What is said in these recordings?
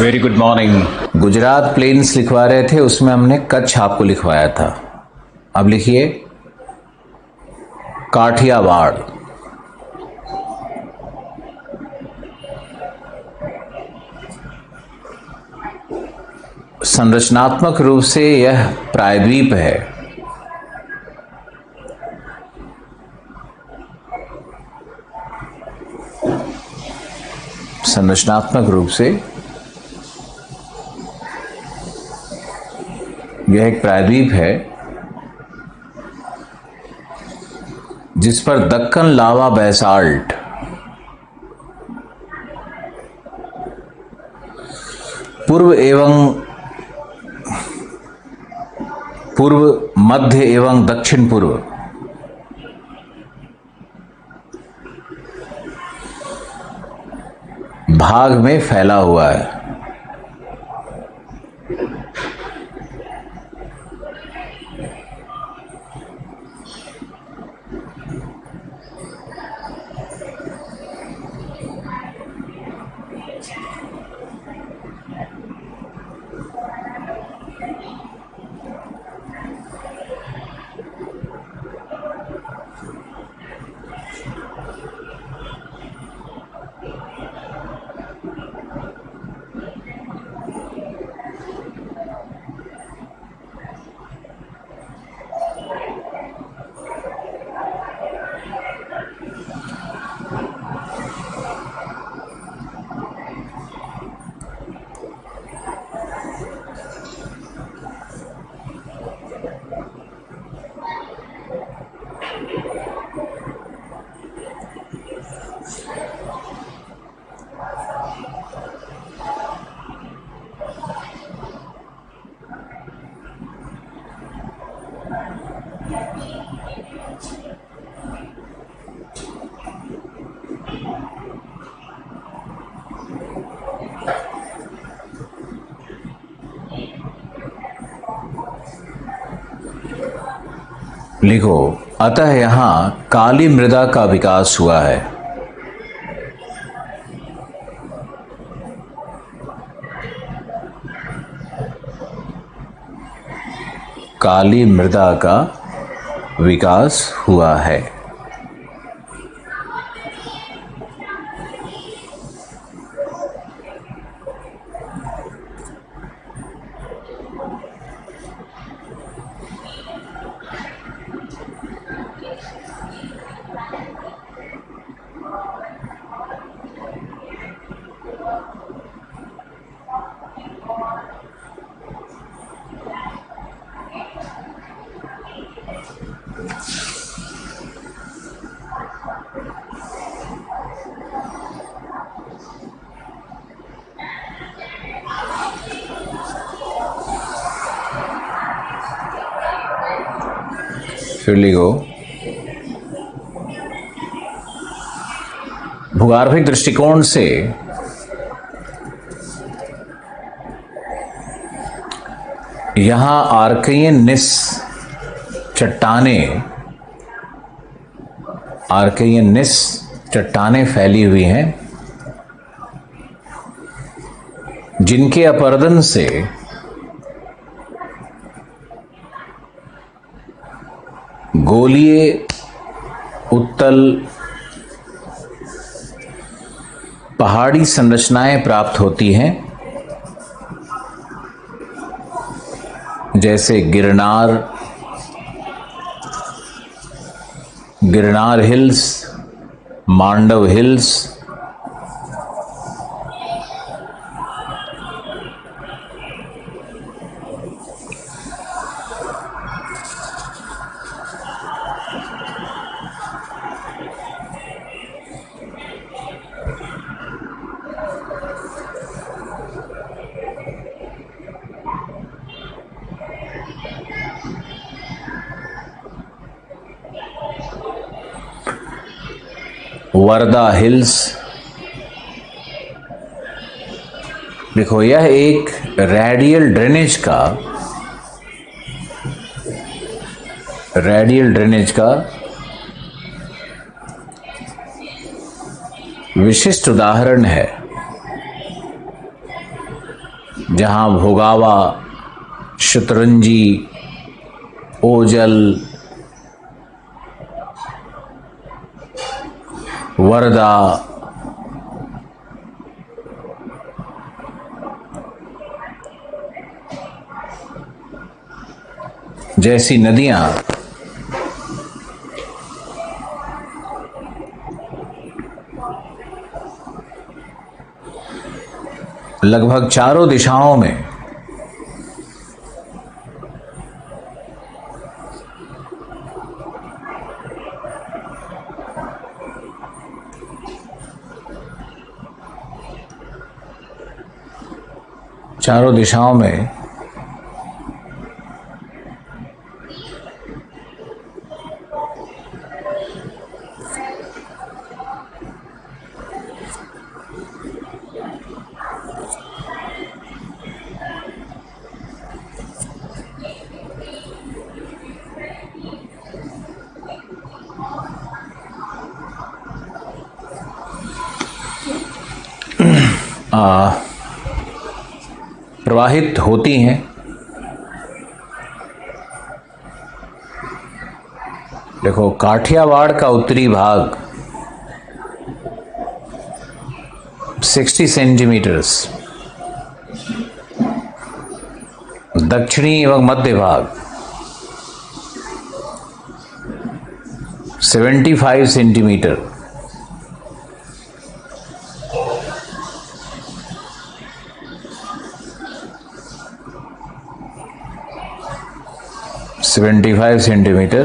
Very good morning. Gujarat plains लिखवा रहे थे, उसमें हमने कच्छ आपको लिखवाया था। अब लिखिए काठियावाड़। संरचनात्मक रूप से यह प्रायद्वीप है। संरचनात्मक रूप से यह एक प्रायद्वीप है जिस पर दक्कन लावा बेसाल्ट पूर्व मध्य एवं दक्षिण पूर्व भाग में फैला हुआ है। लिखो, अतः यहां काली मृदा का विकास हुआ है। काली मृदा का विकास हुआ है। फिर लिखो, भूगर्भिक दृष्टिकोण से यहां आर्कियनिस चट्टानें फैली हुई हैं, जिनके अपरदन से गोलीय उत्तल पहाड़ी संरचनाएं प्राप्त होती हैं, जैसे गिरनार हिल्स, मांडव हिल्स, वर्दा हिल्स। देखो, यह एक रेडियल ड्रेनेज का विशिष्ट उदाहरण है। जहाँ भोगावा, शतरंजी, ओजल, वर्धा, जैसी नदियां लगभग चारों दिशाओं में में प्रवाहित होती हैं। देखो, काठियावाड़ का उत्तरी भाग 60 सेंटीमीटर्स, दक्षिणी एवं मध्य भाग 75 सेंटीमीटर,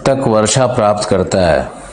तक वर्षा प्राप्त करता है।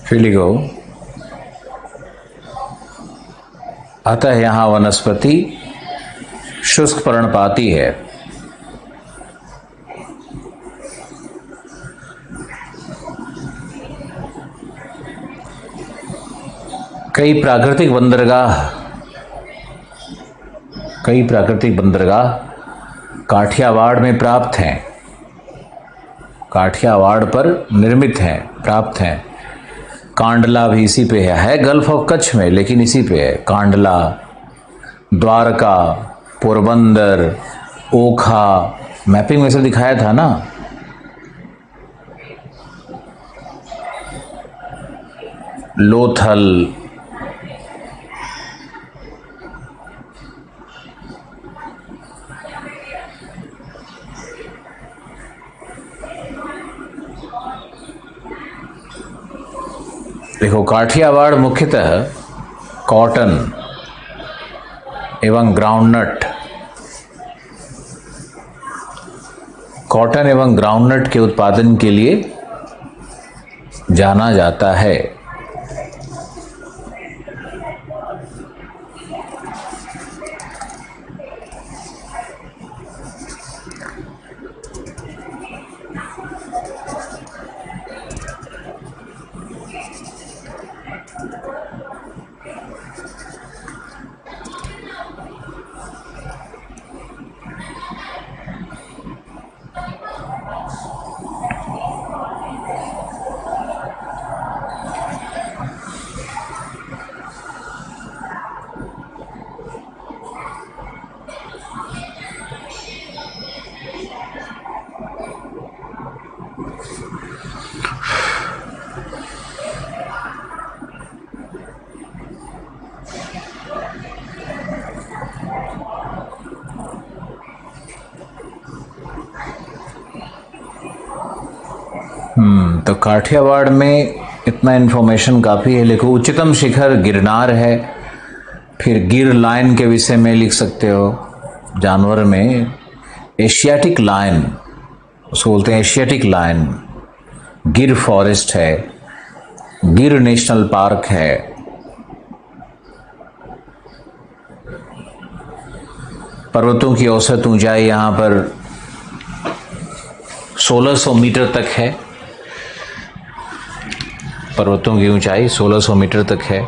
फिलिगो, अतः यहाँ वनस्पति शुष्क पर्णपाती है। कई प्राकृतिक बंदरगाह काठियावाड़ में प्राप्त हैं, काठियावाड़ पर निर्मित हैं, प्राप्त हैं। कांडला भी इसी पे है गल्फ ऑफ कच्छ में, लेकिन इसी पे है। कांडला, द्वारका, पोरबंदर, ओखा, मैपिंग में से दिखाया था ना। लोथल, देखो, काठियावाड़ मुख्यतः कॉटन एवं ग्राउंडनट के उत्पादन के लिए जाना जाता है। तो काठियावाड़ में इतना इन्फॉर्मेशन काफ़ी है। लिखो उच्चतम शिखर गिरनार है। फिर गिर लायन के विषय में लिख सकते हो। जानवर में एशियाटिक लायन, उसको बोलते हैं एशियाटिक लायन। गिर फॉरेस्ट है, गिर नेशनल पार्क है। पर्वतों की औसत ऊंचाई यहाँ पर 1600 मीटर तक है। पर्वतों की ऊंचाई 1600 मीटर तक है।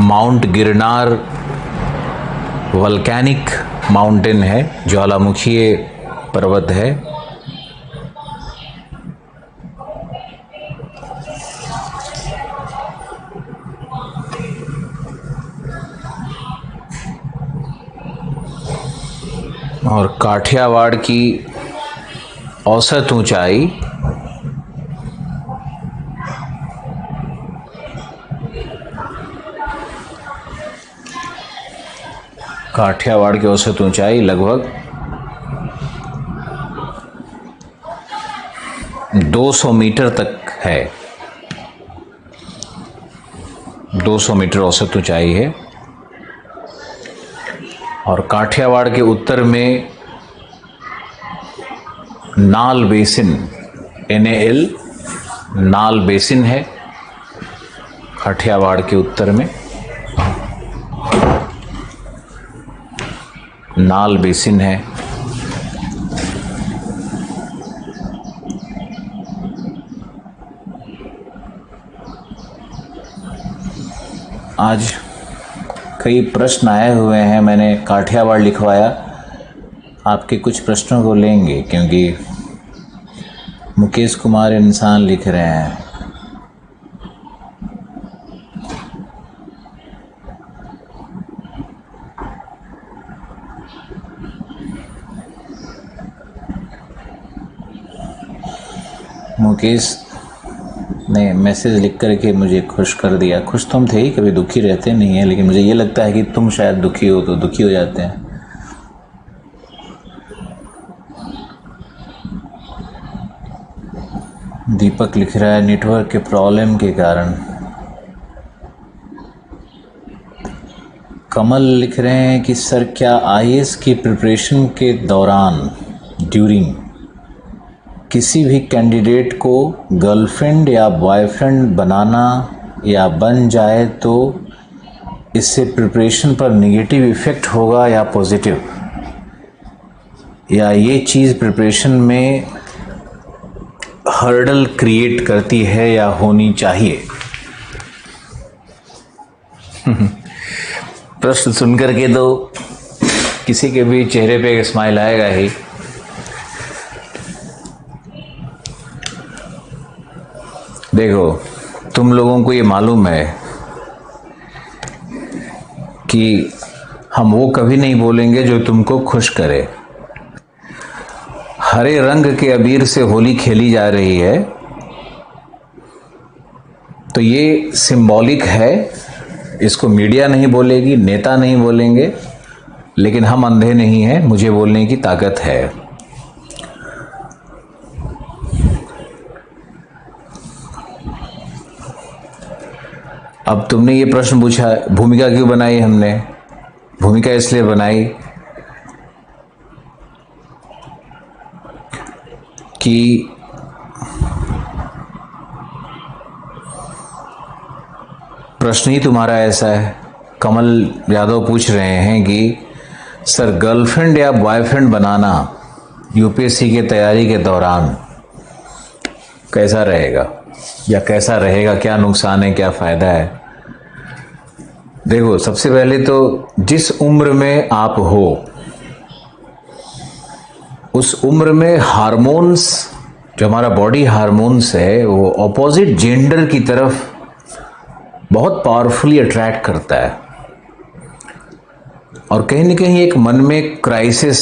माउंट गिरनार वल्केनिक माउंटेन है, ज्वालामुखीय पर्वत है। और काठियावाड़ की औसत ऊंचाई काठियावाड़ की औसत ऊंचाई लगभग 200 मीटर तक है। 200 मीटर औसत ऊंचाई है। और काठियावाड़ के उत्तर में नाल बेसिन, NaL नाल बेसिन है काठियावाड़ के उत्तर में। नाल बेसिन है। आज कई प्रश्न आए हुए हैं, मैंने काठियावाड़ लिखवाया। आपके कुछ प्रश्नों को लेंगे क्योंकि मुकेश कुमार इंसान लिख रहे हैं। मुकेश ने मैसेज लिख करके मुझे खुश कर दिया। खुश तुम थे ही, कभी दुखी रहते नहीं हैं, लेकिन मुझे ये लगता है कि तुम शायद दुखी हो तो दुखी हो जाते हैं। दीपक लिख रहा है नेटवर्क के प्रॉब्लम के कारण। कमल लिख रहे हैं कि सर क्या IAS की प्रिपरेशन के दौरान ड्यूरिंग किसी भी कैंडिडेट को गर्लफ्रेंड या बॉयफ्रेंड बनाना या बन जाए तो इससे प्रिपरेशन पर नेगेटिव इफ़ेक्ट होगा या पॉजिटिव, या ये चीज़ प्रिपरेशन में हर्डल क्रिएट करती है या होनी चाहिए? प्रश्न सुनकर के तो किसी के भी चेहरे पे स्माइल आएगा ही। देखो, तुम लोगों को ये मालूम है कि हम वो कभी नहीं बोलेंगे जो तुमको खुश करे। हरे रंग के अबीर से होली खेली जा रही है, तो ये सिंबॉलिक है। इसको मीडिया नहीं बोलेगी, नेता नहीं बोलेंगे, लेकिन हम अंधे नहीं हैं, मुझे बोलने की ताकत है। अब तुमने ये प्रश्न पूछा, भूमिका क्यों बनाई हमने? भूमिका इसलिए बनाई कि प्रश्न ही तुम्हारा ऐसा है। कमल यादव पूछ रहे हैं कि सर गर्लफ्रेंड या बॉयफ्रेंड बनाना UPSC की तैयारी के दौरान कैसा रहेगा या कैसा रहेगा, क्या नुकसान है, क्या फ़ायदा है? देखो, सबसे पहले तो जिस उम्र में आप हो उस उम्र में हार्मोन्स, जो हमारा बॉडी हार्मोन्स है, वो ऑपोजिट जेंडर की तरफ बहुत पावरफुली अट्रैक्ट करता है। और कहीं न कहीं एक मन में क्राइसिस,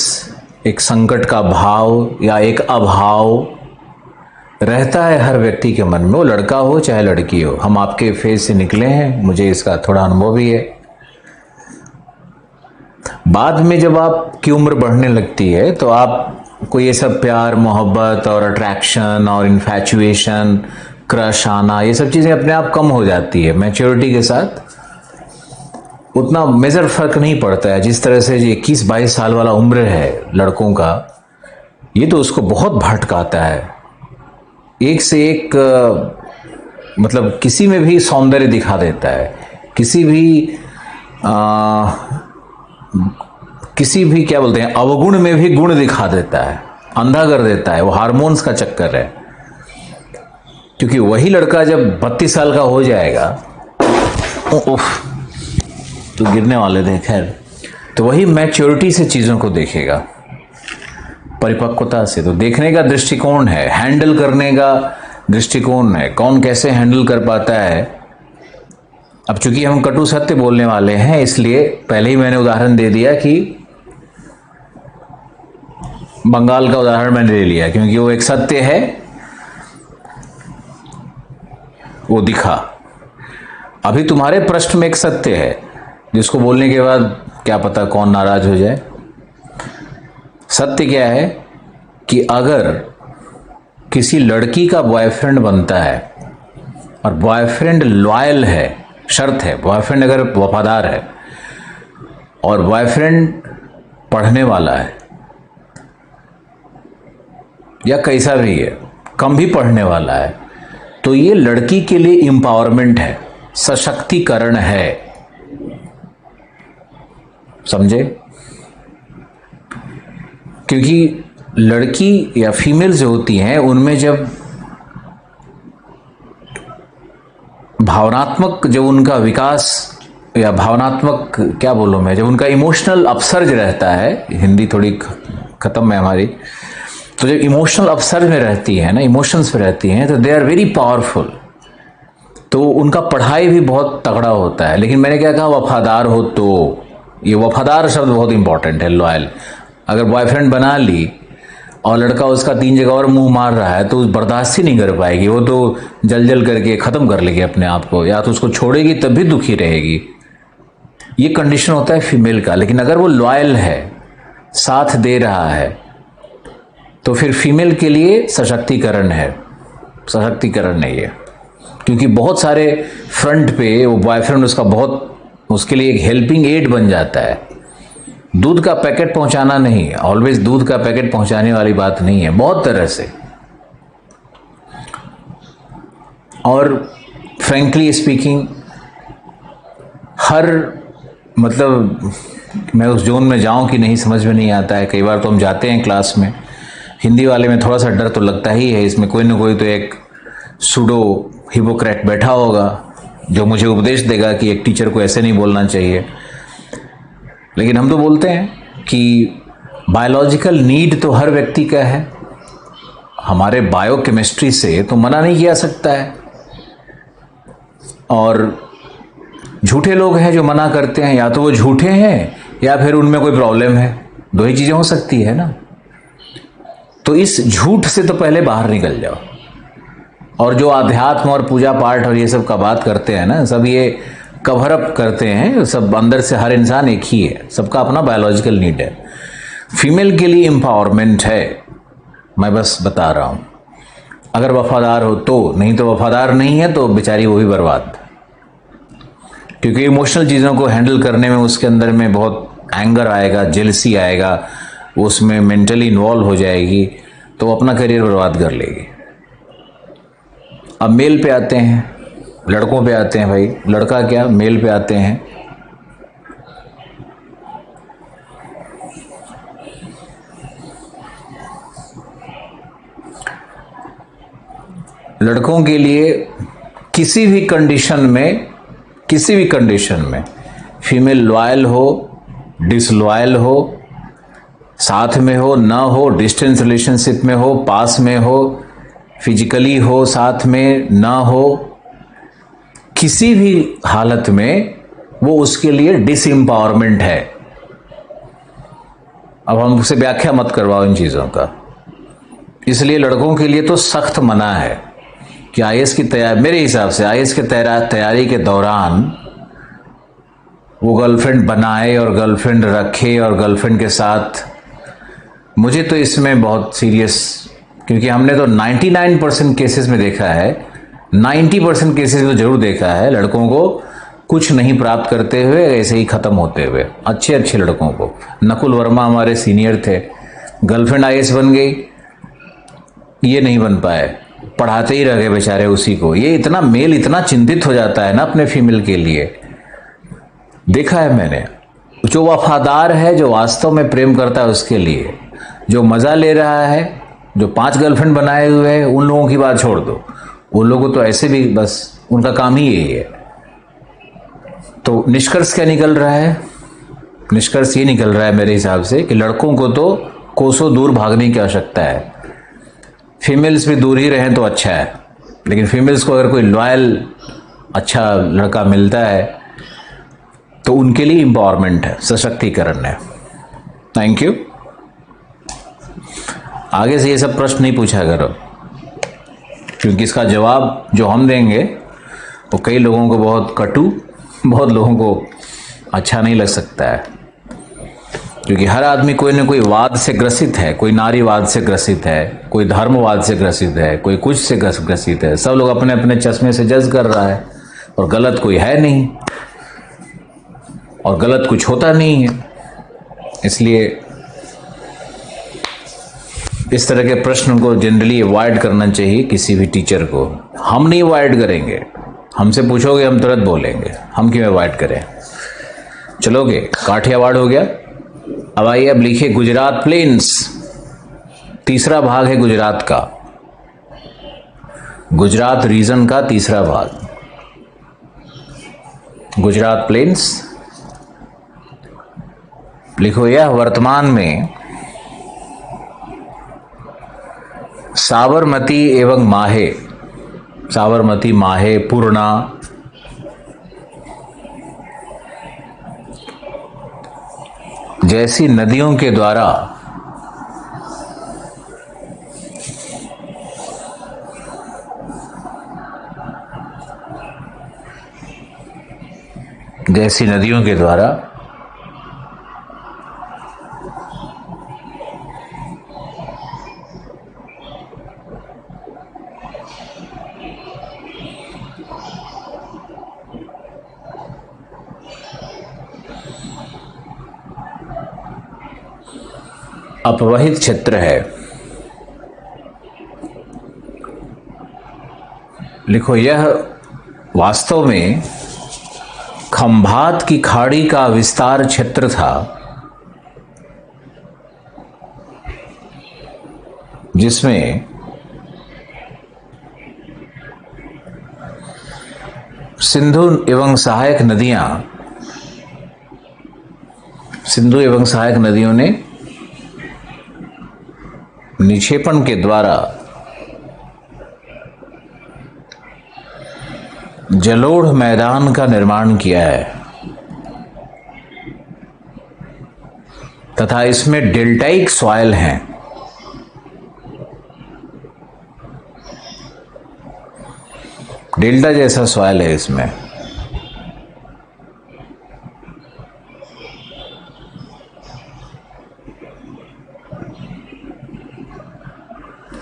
एक संकट का भाव या एक अभाव रहता है हर व्यक्ति के मन में, वो लड़का हो चाहे लड़की हो। हम आपके फेज से निकले हैं, मुझे इसका थोड़ा अनुभव भी है। बाद में जब आपकी उम्र बढ़ने लगती है तो आपको ये सब प्यार मोहब्बत और अट्रैक्शन और इन्फैचुएशन, क्रश आना, ये सब चीज़ें अपने आप कम हो जाती है। मैच्योरिटी के साथ उतना मेजर फर्क नहीं पड़ता है। जिस तरह से 21-22 साल वाला उम्र है लड़कों का, ये तो उसको बहुत भटकाता है। एक से एक मतलब किसी में भी सौंदर्य दिखा देता है, किसी भी क्या बोलते हैं, अवगुण में भी गुण दिखा देता है, अंधा कर देता है। वो हार्मोन्स का चक्कर है। क्योंकि वही लड़का जब 32 साल का हो जाएगा, तो गिरने वाले थे, खैर, तो वही मैच्योरिटी से चीज़ों को देखेगा, परिपक्वता से। तो देखने का दृष्टिकोण है, हैंडल करने का दृष्टिकोण है, कौन कैसे हैंडल कर पाता है। अब चूंकि हम कटु सत्य बोलने वाले हैं, इसलिए पहले ही मैंने उदाहरण दे दिया कि बंगाल का उदाहरण मैंने ले लिया, क्योंकि वो एक सत्य है, वो दिखा। अभी तुम्हारे प्रश्न में एक सत्य है जिसको बोलने के बाद क्या पता कौन नाराज हो जाए। सत्य क्या है कि अगर किसी लड़की का बॉयफ्रेंड बनता है और बॉयफ्रेंड लॉयल है, शर्त है, बॉयफ्रेंड अगर वफादार है और बॉयफ्रेंड पढ़ने वाला है या कैसा भी है, कम भी पढ़ने वाला है, तो ये लड़की के लिए एम्पावरमेंट है, सशक्तिकरण है। समझे? क्योंकि लड़की या फीमेल जो होती हैं, उनमें जब भावनात्मक, जब उनका विकास या भावनात्मक क्या बोलूं मैं, जब उनका इमोशनल अपसर्ज रहता है, हिंदी थोड़ी खत्म है हमारी, तो जब इमोशनल अपसर्ज में रहती है ना, इमोशंस में रहती हैं, तो दे आर वेरी पावरफुल। तो उनका पढ़ाई भी बहुत तगड़ा होता है। लेकिन मैंने क्या कहा, वफादार हो, तो ये वफादार शब्द बहुत इंपॉर्टेंट है, लॉयल। अगर बॉयफ्रेंड बना ली और लड़का उसका 3 जगह और मुंह मार रहा है, तो बर्दाश्त ही नहीं कर पाएगी, वो तो जल जल करके ख़त्म कर लेगी अपने आप को, या तो उसको छोड़ेगी तब भी दुखी रहेगी। ये कंडीशन होता है फीमेल का। लेकिन अगर वो लॉयल है, साथ दे रहा है, तो फिर फीमेल के लिए सशक्तिकरण है, सशक्तिकरण नहीं है। क्योंकि बहुत सारे फ्रंट पे वो बॉयफ्रेंड उसका बहुत, उसके लिए एक हेल्पिंग एड बन जाता है। दूध का पैकेट पहुंचाना नहीं है, ऑलवेज दूध का पैकेट पहुंचाने वाली बात नहीं है, बहुत तरह से। और फ्रैंकली स्पीकिंग, हर मतलब मैं उस जोन में जाऊं कि नहीं समझ में नहीं आता है। कई बार तो हम जाते हैं क्लास में, हिंदी वाले में थोड़ा सा डर तो लगता ही है, इसमें कोई ना कोई तो एक सुडो हिपोक्रेट बैठा होगा जो मुझे उपदेश देगा कि एक टीचर को ऐसे नहीं बोलना चाहिए। लेकिन हम तो बोलते हैं कि बायोलॉजिकल नीड तो हर व्यक्ति का है, हमारे बायोकेमिस्ट्री से तो मना नहीं किया सकता है। और झूठे लोग हैं जो मना करते हैं, या तो वो झूठे हैं या फिर उनमें कोई प्रॉब्लम है, दो ही चीज़ें हो सकती है ना। तो इस झूठ से तो पहले बाहर निकल जाओ। और जो अध्यात्म और पूजा पाठ और ये सब का बात करते हैं ना, सब ये कवर अप करते हैं, सब अंदर से हर इंसान एक ही है, सबका अपना बायोलॉजिकल नीड है। फीमेल के लिए एम्पावरमेंट है, मैं बस बता रहा हूँ। अगर वफादार हो तो, नहीं तो वफादार नहीं है तो बेचारी वो भी बर्बाद। क्योंकि इमोशनल चीज़ों को हैंडल करने में उसके अंदर में बहुत एंगर आएगा, जेलसी आएगा, उसमें मेंटली इन्वॉल्व हो जाएगी, तो अपना करियर बर्बाद कर लेगी। अब मेल पे आते हैं, लड़कों पे आते हैं भाई, लड़का क्या मेल पे आते हैं। लड़कों के लिए किसी भी कंडीशन में फीमेल लॉयल हो, डिसलॉयल हो, साथ में हो ना हो, डिस्टेंस रिलेशनशिप में हो, पास में हो, फिजिकली हो, साथ में ना हो, किसी भी हालत में वो उसके लिए डिसएम्पावरमेंट है। अब हमसे व्याख्या मत करवाओ इन चीज़ों का। इसलिए लड़कों के लिए तो सख्त मना है कि आईएएस की तैयारी, मेरे हिसाब से आईएएस की तैयारी के दौरान वो गर्लफ्रेंड बनाए और गर्लफ्रेंड रखे और गर्लफ्रेंड के साथ, मुझे तो इसमें बहुत सीरियस, क्योंकि हमने तो 99% केसेस में देखा है, 90% केसेस में जरूर देखा है लड़कों को कुछ नहीं प्राप्त करते हुए ऐसे ही खत्म होते हुए, अच्छे अच्छे लड़कों को। नकुल वर्मा हमारे सीनियर थे, गर्लफ्रेंड आईएएस बन गई, ये नहीं बन पाए, पढ़ाते ही रह गए बेचारे उसी को। ये इतना मेल इतना चिंतित हो जाता है ना अपने फीमेल के लिए, देखा है मैंने। जो वफादार है, जो वास्तव में प्रेम करता है उसके लिए, जो मजा ले रहा है, जो 5 गर्लफ्रेंड बनाए हुए हैं, उन लोगों की बात छोड़ दो, उन लोगों तो ऐसे भी बस उनका काम ही यही है। तो निष्कर्ष क्या निकल रहा है? निष्कर्ष ये निकल रहा है मेरे हिसाब से कि लड़कों को तो कोसों दूर भागने की आवश्यकता है। फीमेल्स भी दूर ही रहें तो अच्छा है, लेकिन फीमेल्स को अगर कोई लॉयल अच्छा लड़का मिलता है तो उनके लिए एम्पावरमेंट है, सशक्तिकरण है। Thank you. आगे से ये सब प्रश्न नहीं पूछा करो, क्योंकि इसका जवाब जो हम देंगे वो कई लोगों को बहुत कटु, बहुत लोगों को अच्छा नहीं लग सकता है। क्योंकि हर आदमी कोई ना कोई वाद से ग्रसित है, कोई नारीवाद से ग्रसित है, कोई धर्मवाद से ग्रसित है, कोई कुछ से ग्रसित है। सब लोग अपने अपने चश्मे से जज कर रहा है, और गलत कोई है नहीं और गलत कुछ होता नहीं है। इसलिए इस तरह के प्रश्न को जनरली अवॉइड करना चाहिए किसी भी टीचर को। हम नहीं अवॉइड करेंगे, हमसे पूछोगे हम तुरंत बोलेंगे, हम क्यों अवॉइड करें। चलोगे, काठियावाड़ हो गया। अब आइए, अब लिखिए गुजरात प्लेन्स। तीसरा भाग है गुजरात का, गुजरात रीजन का तीसरा भाग, गुजरात प्लेन्स। लिखो, यह वर्तमान में साबरमती एवं माहे, साबरमती, माहे, पूर्णा, जैसी नदियों के द्वारा जैसी नदियों के द्वारा अपवहित क्षेत्र है। लिखो, यह वास्तव में खंभात की खाड़ी का विस्तार क्षेत्र था, जिसमें सिंधु एवं सहायक नदियों ने निक्षेपण के द्वारा जलोढ़ मैदान का निर्माण किया है, तथा इसमें डेल्टाइक सॉइल हैं। डेल्टा जैसा सॉइल है इसमें।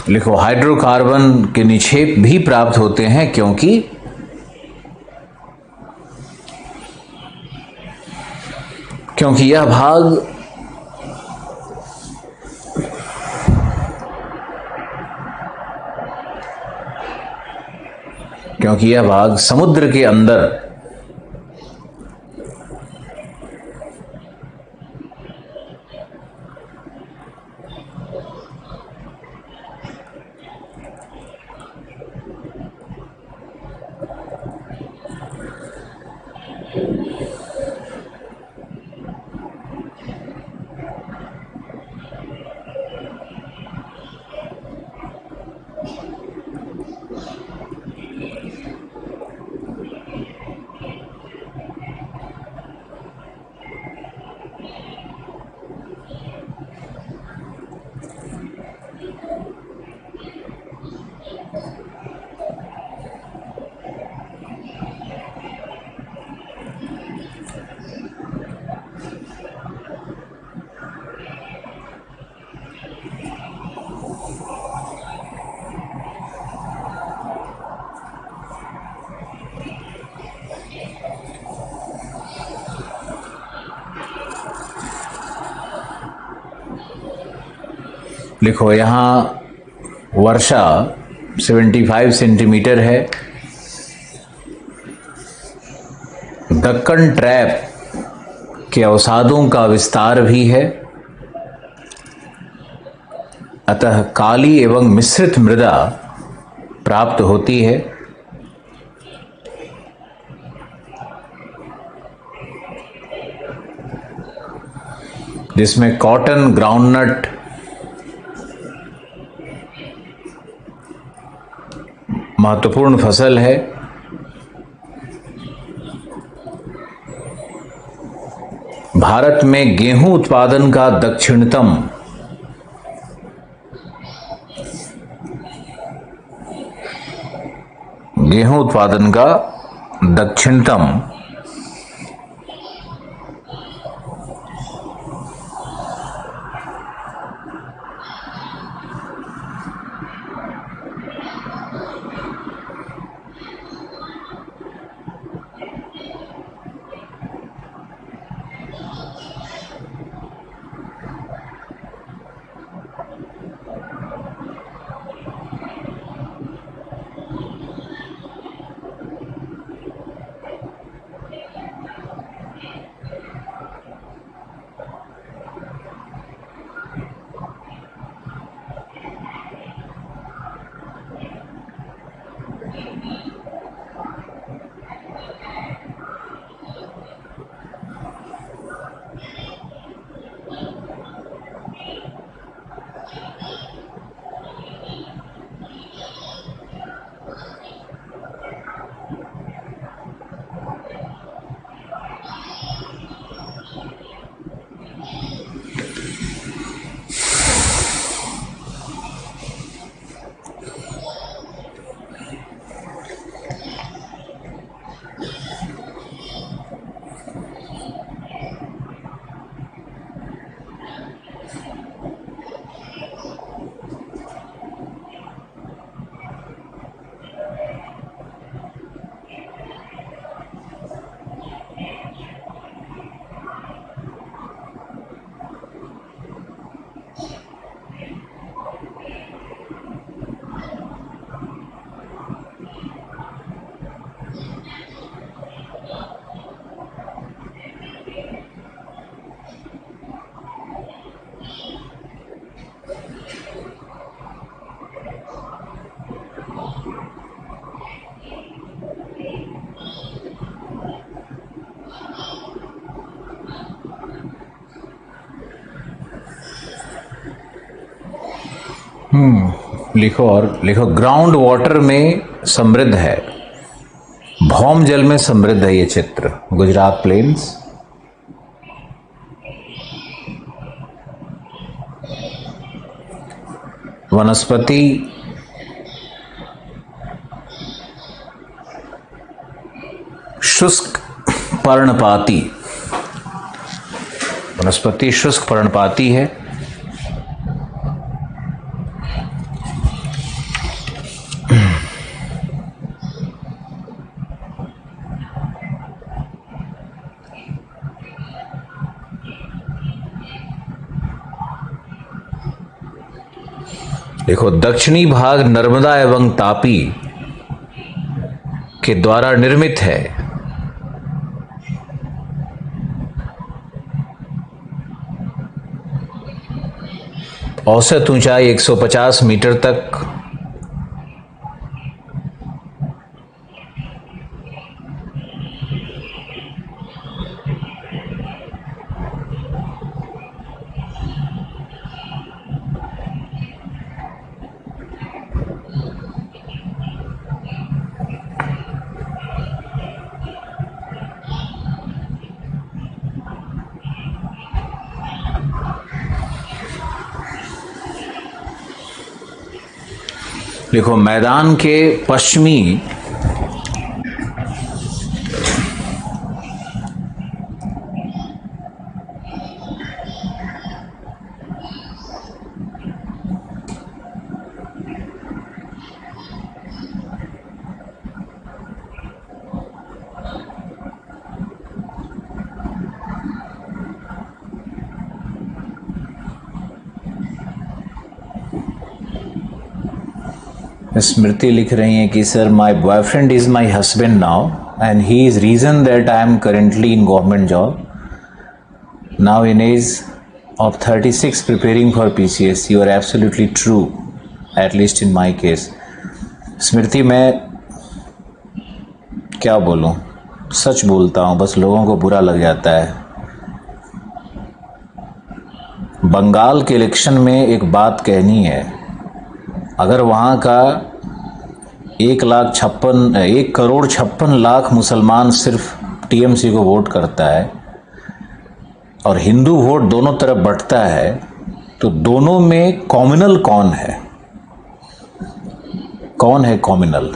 लिखो, हाइड्रोकार्बन के निक्षेप भी प्राप्त होते हैं, क्योंकि यह भाग समुद्र के अंदर लिखो यहाँ वर्षा 75 सेंटीमीटर है। दक्कन ट्रैप के अवसादों का विस्तार भी है, अतः काली एवं मिश्रित मृदा प्राप्त होती है। जिसमें कॉटन, ग्राउंडनट, महत्वपूर्ण फसल है। भारत में गेहूं उत्पादन का दक्षिणतम लिखो ग्राउंड वाटर में समृद्ध है, भौम जल में समृद्ध है ये चित्र। गुजरात प्लेन्स, वनस्पति शुष्क पर्णपाती, वनस्पति शुष्क पर्णपाती है। देखो दक्षिणी भाग नर्मदा एवं तापी के द्वारा निर्मित है। औसत ऊंचाई 150 मीटर तक। देखो मैदान के पश्चिमी स्मृति लिख रही हैं कि sir my boyfriend is my husband now and he is reason that I am currently in government job now in age of 36 preparing for PCS. You are absolutely true, at least in my case. स्मृति, मैं क्या बोलूं, सच बोलता हूं, बस लोगों को बुरा लग जाता है। बंगाल के इलेक्शन में एक बात कहनी है, अगर वहाँ का 1,56,00,000 मुसलमान सिर्फ टीएमसी को वोट करता है और हिंदू वोट दोनों तरफ बंटता है, तो दोनों में कॉम्युनल कौन है? कौन है कॉम्युनल?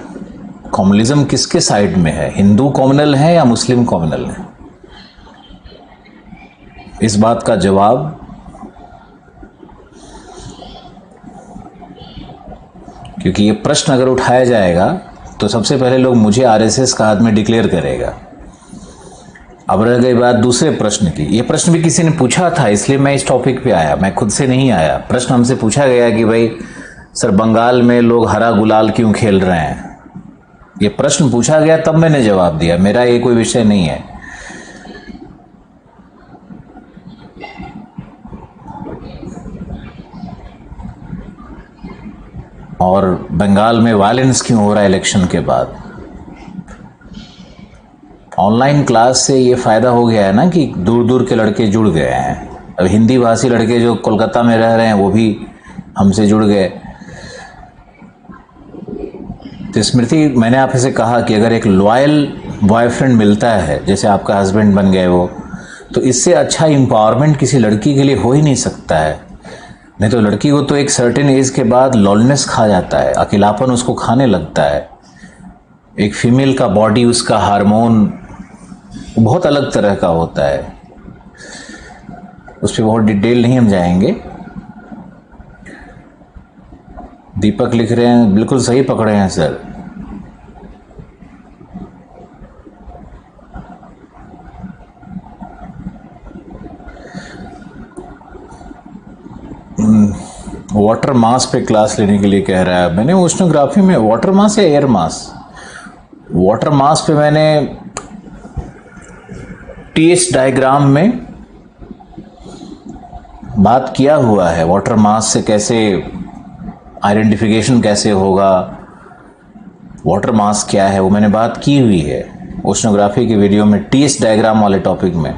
कॉम्युनलिज्म किसके साइड में है? हिंदू कॉम्युनल है या मुस्लिम कॉम्युनल है? इस बात का जवाब क्योंकि ये प्रश्न अगर उठाया जाएगा तो सबसे पहले लोग मुझे आरएसएस का आदमी डिक्लेयर करेगा। अब रह गई बात दूसरे प्रश्न की। ये प्रश्न भी किसी ने पूछा था, इसलिए मैं इस टॉपिक पे आया, मैं खुद से नहीं आया। प्रश्न हमसे पूछा गया कि भाई सर बंगाल में लोग हरा गुलाल क्यों खेल रहे हैं? ये प्रश्न पूछा गया तब मैंने जवाब दिया, मेरा ये कोई विषय नहीं है। और बंगाल में वायलेंस क्यों हो रहा है इलेक्शन के बाद? ऑनलाइन क्लास से ये फ़ायदा हो गया है ना कि दूर दूर के लड़के जुड़ गए हैं। अब हिंदी भाषी लड़के जो कोलकाता में रह रहे हैं वो भी हमसे जुड़ गए। तो स्मृति, मैंने आपसे कहा कि अगर एक लॉयल बॉयफ्रेंड मिलता है, जैसे आपका हस्बैंड बन गए वो, तो इससे अच्छा एम्पावरमेंट किसी लड़की के लिए हो ही नहीं सकता है। नहीं तो लड़की को तो एक सर्टेन एज के बाद लॉननेस खा जाता है, अकेलापन उसको खाने लगता है। एक फीमेल का बॉडी, उसका हार्मोन बहुत अलग तरह का होता है, उस पर बहुत डिटेल नहीं हम जाएंगे। दीपक लिख रहे हैं बिल्कुल सही पकड़े हैं सर। वाटर मास पे क्लास लेने के लिए कह रहा है। मैंने ओशनोग्राफी में वाटर मास या एयर मास, वाटर मास पे मैंने टीएस डायग्राम में बात किया हुआ है। वाटर मास से कैसे आइडेंटिफिकेशन कैसे होगा, वाटर मास क्या है, वो मैंने बात की हुई है ओशनोग्राफी की वीडियो में, टीएस डायग्राम वाले टॉपिक में।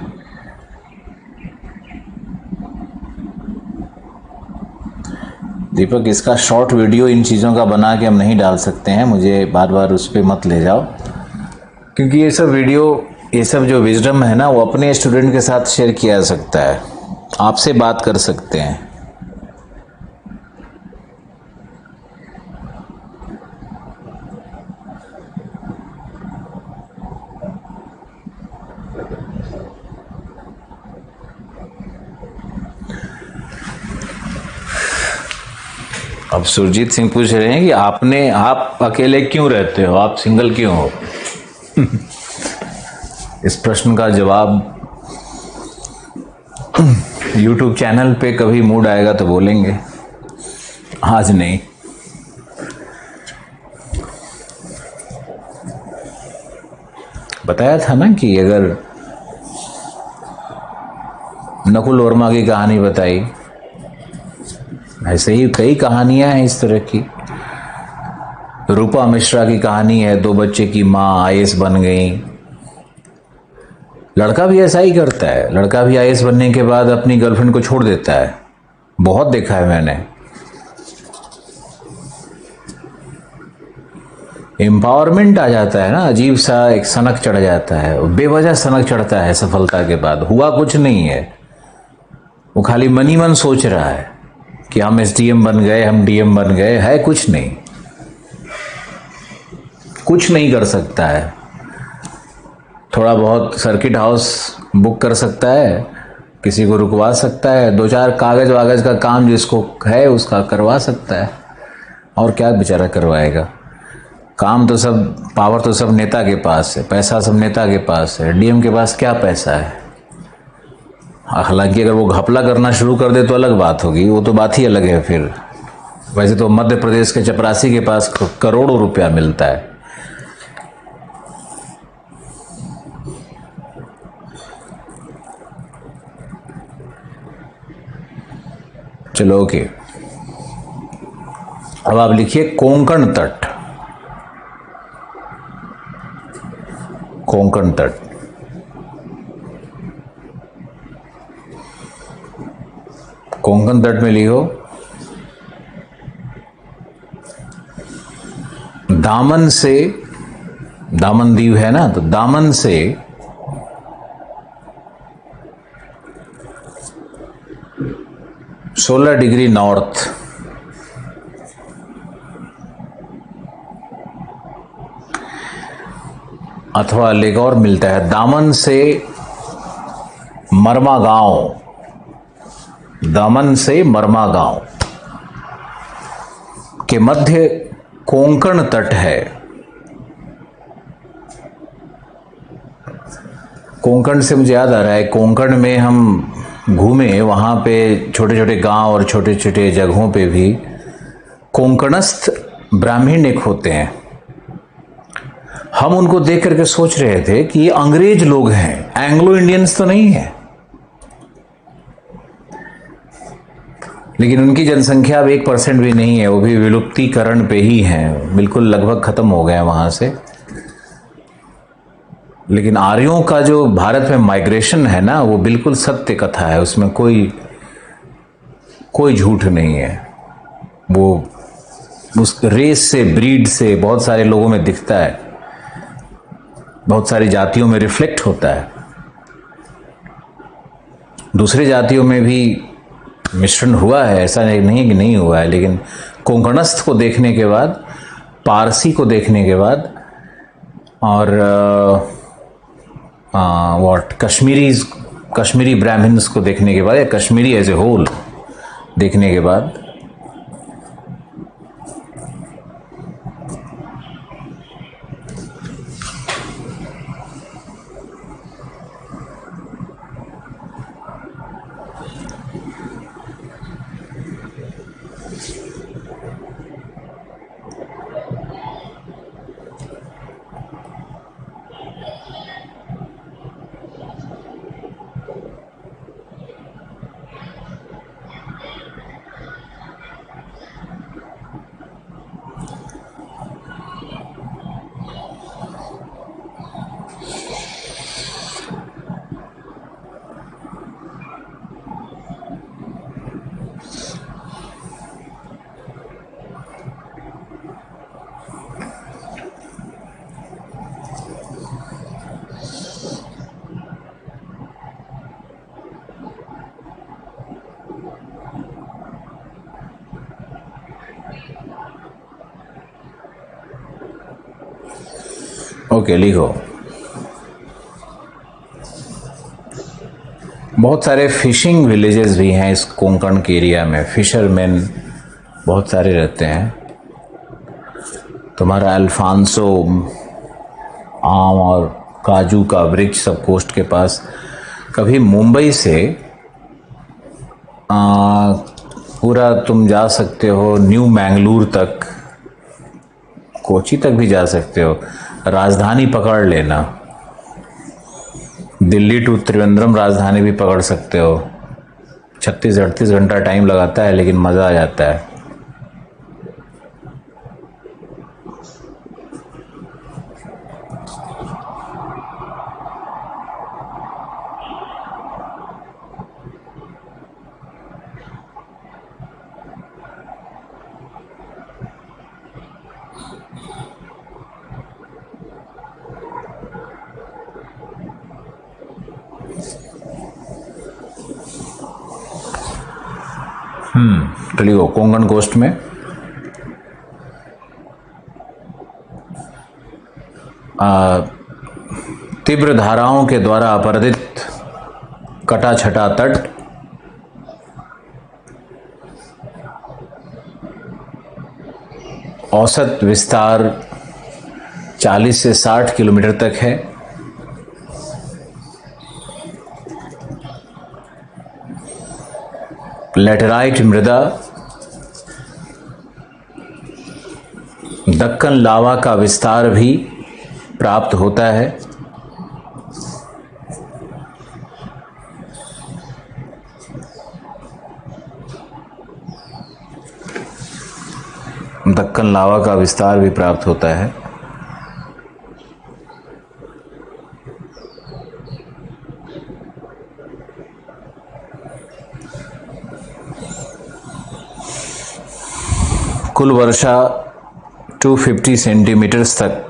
दीपक, इसका शॉर्ट वीडियो इन चीज़ों का बना के हम नहीं डाल सकते हैं, मुझे बार बार उस पर मत ले जाओ, क्योंकि ये सब वीडियो, ये सब जो विजडम है ना, वो अपने स्टूडेंट के साथ शेयर किया जा सकता है, आपसे बात कर सकते हैं। अब सुरजीत सिंह पूछ रहे हैं कि आप अकेले क्यों रहते हो, आप सिंगल क्यों हो? इस प्रश्न का जवाब YouTube चैनल पे कभी मूड आएगा तो बोलेंगे, आज नहीं। बताया था ना कि अगर नकुल वर्मा की कहानी बताई, ऐसे ही कई कहानियां हैं इस तरह की। रूपा मिश्रा की कहानी है, 2 बच्चे की माँ आईएएस बन गई। लड़का भी ऐसा ही करता है, लड़का भी आईएएस बनने के बाद अपनी गर्लफ्रेंड को छोड़ देता है, बहुत देखा है मैंने। एम्पावरमेंट आ जाता है ना, अजीब सा एक सनक चढ़ जाता है, बेवजह सनक चढ़ता है सफलता के बाद। हुआ कुछ नहीं है, वो खाली मन ही मन सोच रहा है कि हम एसडीएम बन गए, हम डीएम बन गए, है कुछ नहीं, कुछ नहीं कर सकता है। थोड़ा बहुत सर्किट हाउस बुक कर सकता है, किसी को रुकवा सकता है, 2-4 कागज वागज का काम जिसको है उसका करवा सकता है, और क्या बेचारा करवाएगा। काम तो सब, पावर तो सब नेता के पास है, पैसा सब नेता के पास है, डीएम के पास क्या पैसा है। हालांकि अगर वो घपला करना शुरू कर दे तो अलग बात होगी, वो तो बात ही अलग है फिर। वैसे तो मध्य प्रदेश के चपरासी के पास करोड़ों रुपया मिलता है। चलो ओके, अब आप लिखिए कोंकण तट। कोंकण तट, कोंकण तट में लिखो दामन से, दामन दीव है ना, तो दामन से सोलह डिग्री नॉर्थ अथवा एक और मिलता है, दामन से मरमा गांव, दामन से मरमा गांव के मध्य कोंकण तट है। कोंकण से मुझे याद आ रहा है, कोंकण में हम घूमे, वहां पे छोटे छोटे गांव और छोटे छोटे जगहों पे भी कोंकणस्थ ब्राह्मण एक होते हैं। हम उनको देख करके सोच रहे थे कि ये अंग्रेज लोग हैं, एंग्लो इंडियंस तो नहीं है। लेकिन उनकी जनसंख्या अब 1% भी नहीं है, वो भी विलुप्तीकरण पे ही हैं, बिल्कुल लगभग खत्म हो गए वहां से। लेकिन आर्यों का जो भारत में माइग्रेशन है ना, वो बिल्कुल सत्य कथा है, उसमें कोई झूठ नहीं है। वो उस रेस से, ब्रीड से बहुत सारे लोगों में दिखता है, बहुत सारी जातियों में रिफ्लेक्ट होता है। दूसरी जातियों में भी मिश्रण हुआ है, ऐसा नहीं कि नहीं हुआ है, लेकिन कोंकणस्थ को देखने के बाद, पारसी को देखने के बाद, और कश्मीरी ब्राह्मण्स को देखने के बाद, या कश्मीरी एज ए होल देखने के बाद, ओके लिखो। बहुत सारे फिशिंग विलेजेस भी हैं इस कोंकण के एरिया में, फिशरमैन बहुत सारे रहते हैं। तुम्हारा अल्फांसो आम और काजू का वृक्ष सब कोस्ट के पास। कभी मुंबई से पूरा तुम जा सकते हो न्यू मैंगलोर तक, कोची तक भी जा सकते हो, राजधानी पकड़ लेना। दिल्ली टू त्रिवेंद्रम राजधानी भी पकड़ सकते हो। 36-38 घंटा टाइम लगाता है, लेकिन मज़ा आ जाता है। तो लिखो कोंकण कोस्ट में तीव्र धाराओं के द्वारा अपरदित कटा छटा तट, औसत विस्तार 40 से 60 किलोमीटर तक है। लैटेराइट मृदा, दक्कन लावा का विस्तार भी प्राप्त होता है। दक्कन लावा का विस्तार भी प्राप्त होता है। कुल वर्षा 250 सेंटीमीटर्स तक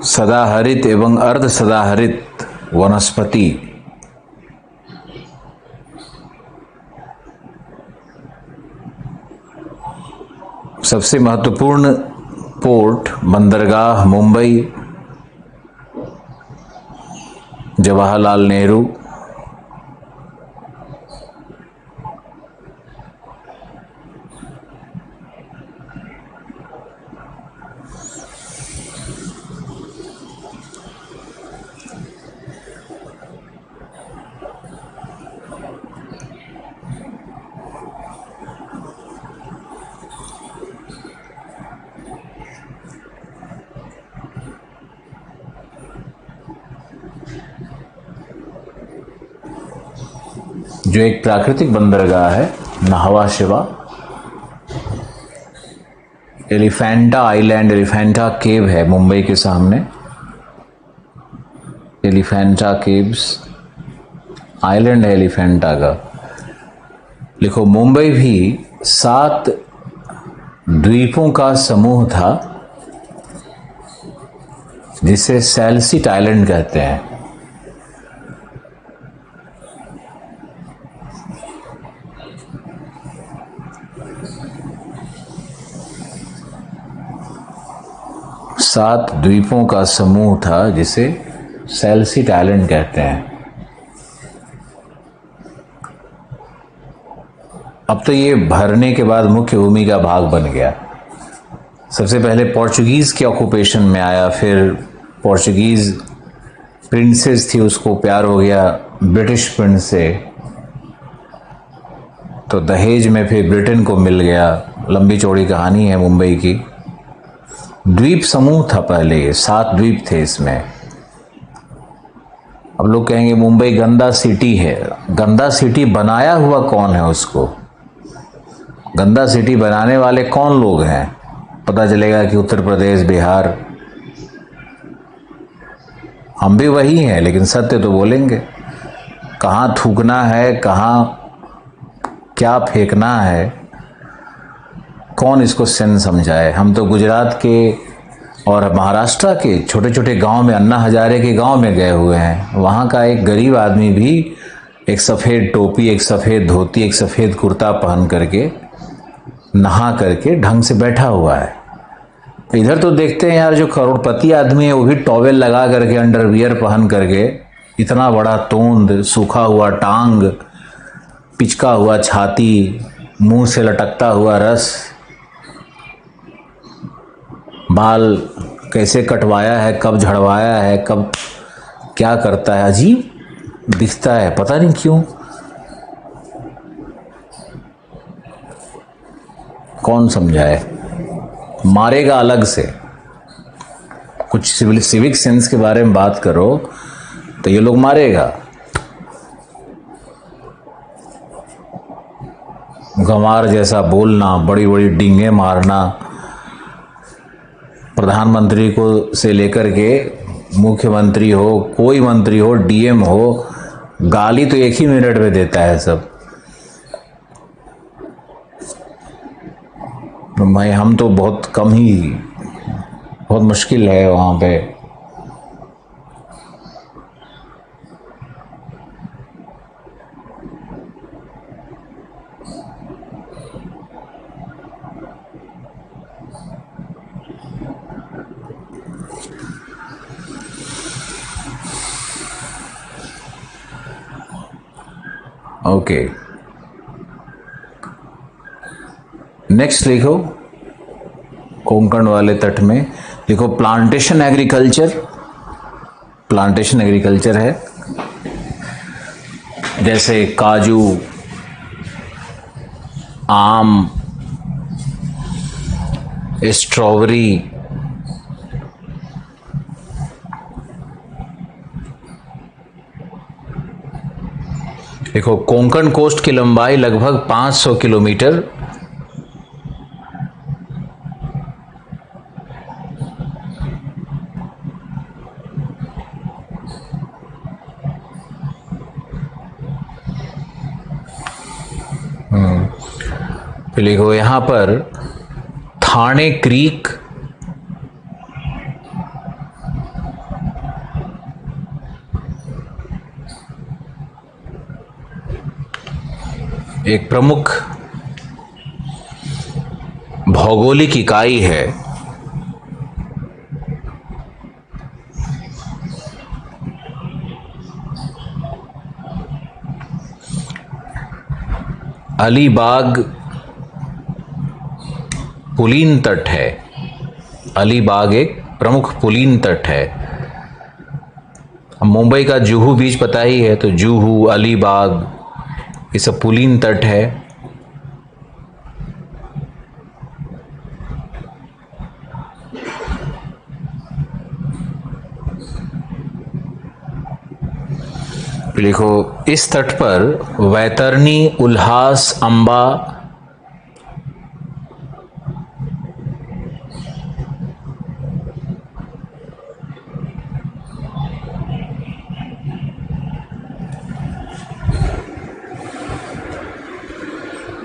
सदाहरित एवं अर्ध सदाहरित वनस्पति सबसे महत्वपूर्ण पोर्ट बंदरगाह मुंबई, जवाहरलाल नेहरू, जो एक प्राकृतिक बंदरगाह है, नाहवा शिवा, एलिफेंटा आइलैंड, एलिफेंटा केव है मुंबई के सामने। एलिफेंटा केव्स आइलैंड है एलिफेंटा का। लिखो, मुंबई भी 7 द्वीपों का समूह था जिसे सैलसीट आइलैंड कहते हैं। सात द्वीपों का समूह था जिसे सैलसीट आइलैंड कहते हैं। अब तो ये भरने के बाद मुख्य भूमि का भाग बन गया। सबसे पहले पोर्चुगीज के ऑक्यूपेशन में आया, फिर पोर्चुगीज प्रिंसेस थी, उसको प्यार हो गया ब्रिटिश प्रिंस से, तो दहेज में फिर ब्रिटेन को मिल गया। लंबी चौड़ी कहानी है मुंबई की। द्वीप समूह था पहले, ये 7 द्वीप थे इसमें। अब लोग कहेंगे मुंबई गंदा सिटी है। गंदा सिटी बनाया हुआ कौन है? उसको गंदा सिटी बनाने वाले कौन लोग हैं? पता चलेगा कि उत्तर प्रदेश, बिहार। हम भी वही हैं, लेकिन सत्य तो बोलेंगे। कहाँ थूकना है, कहाँ क्या फेंकना है, कौन इसको सेंस समझाए? हम तो गुजरात के और महाराष्ट्र के छोटे छोटे गांव में, अन्ना हजारे के गांव में गए हुए हैं। वहाँ का एक गरीब आदमी भी एक सफ़ेद टोपी, एक सफ़ेद धोती, एक सफ़ेद कुर्ता पहन करके, नहा करके ढंग से बैठा हुआ है। इधर तो देखते हैं यार, जो करोड़पति आदमी है वो भी टॉवेल लगा करके, अंडरवियर पहन करके, इतना बड़ा तोंद, सूखा हुआ टांग, पिचका हुआ छाती, मुंह से लटकता हुआ रस, बाल कैसे कटवाया है, कब झड़वाया है, कब क्या करता है, अजीब दिखता है, पता नहीं क्यों। कौन समझाए? मारेगा अलग से। कुछ सिविक सेंस के बारे में बात करो तो ये लोग मारेगा। गंवार जैसा बोलना, बड़ी बड़ी डींगे मारना, प्रधानमंत्री को से लेकर के मुख्यमंत्री हो, कोई मंत्री हो, डीएम हो, गाली तो एक ही मिनट में देता है सब। भाई हम तो बहुत कम ही, बहुत मुश्किल है वहाँ पे। ओके, नेक्स्ट लिखो, कोंकण वाले तट में लिखो प्लांटेशन एग्रीकल्चर। प्लांटेशन एग्रीकल्चर है। जैसे काजू, आम, स्ट्रॉबेरी, देखो कोंकण कोस्ट की लंबाई लगभग 500 किलोमीटर, फिर लिखो यहां पर थाने क्रीक, एक प्रमुख भौगोलिक इकाई है। अलीबाग पुलीन तट है। अलीबाग एक प्रमुख पुलीन तट है। मुंबई का जुहू बीच पता ही है, तो जुहू, अलीबाग ये सब पुलीन तट है। लिखो इस तट पर वैतरणी, उल्हास, अंबा,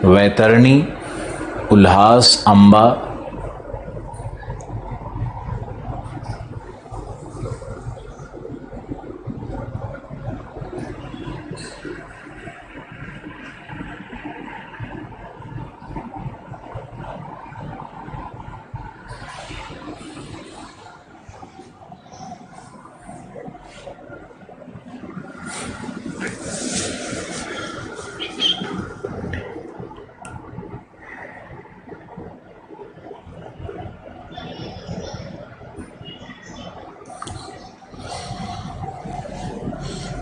वैतरणी, उल्हास, अंबा,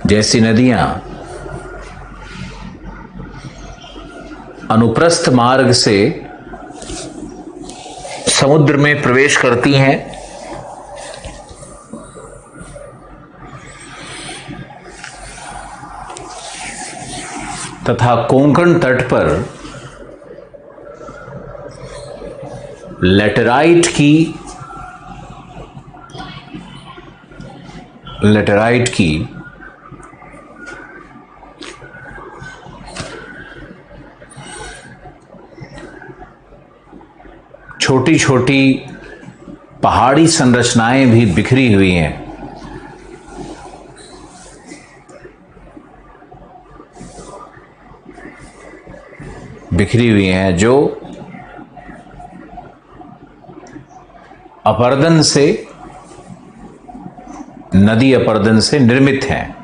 जैसी नदियां अनुप्रस्थ मार्ग से समुद्र में प्रवेश करती हैं, तथा कोंकण तट पर लेटराइट की छोटी छोटी पहाड़ी संरचनाएं भी बिखरी हुई हैं। जो अपरदन से, नदी अपरदन से निर्मित हैं।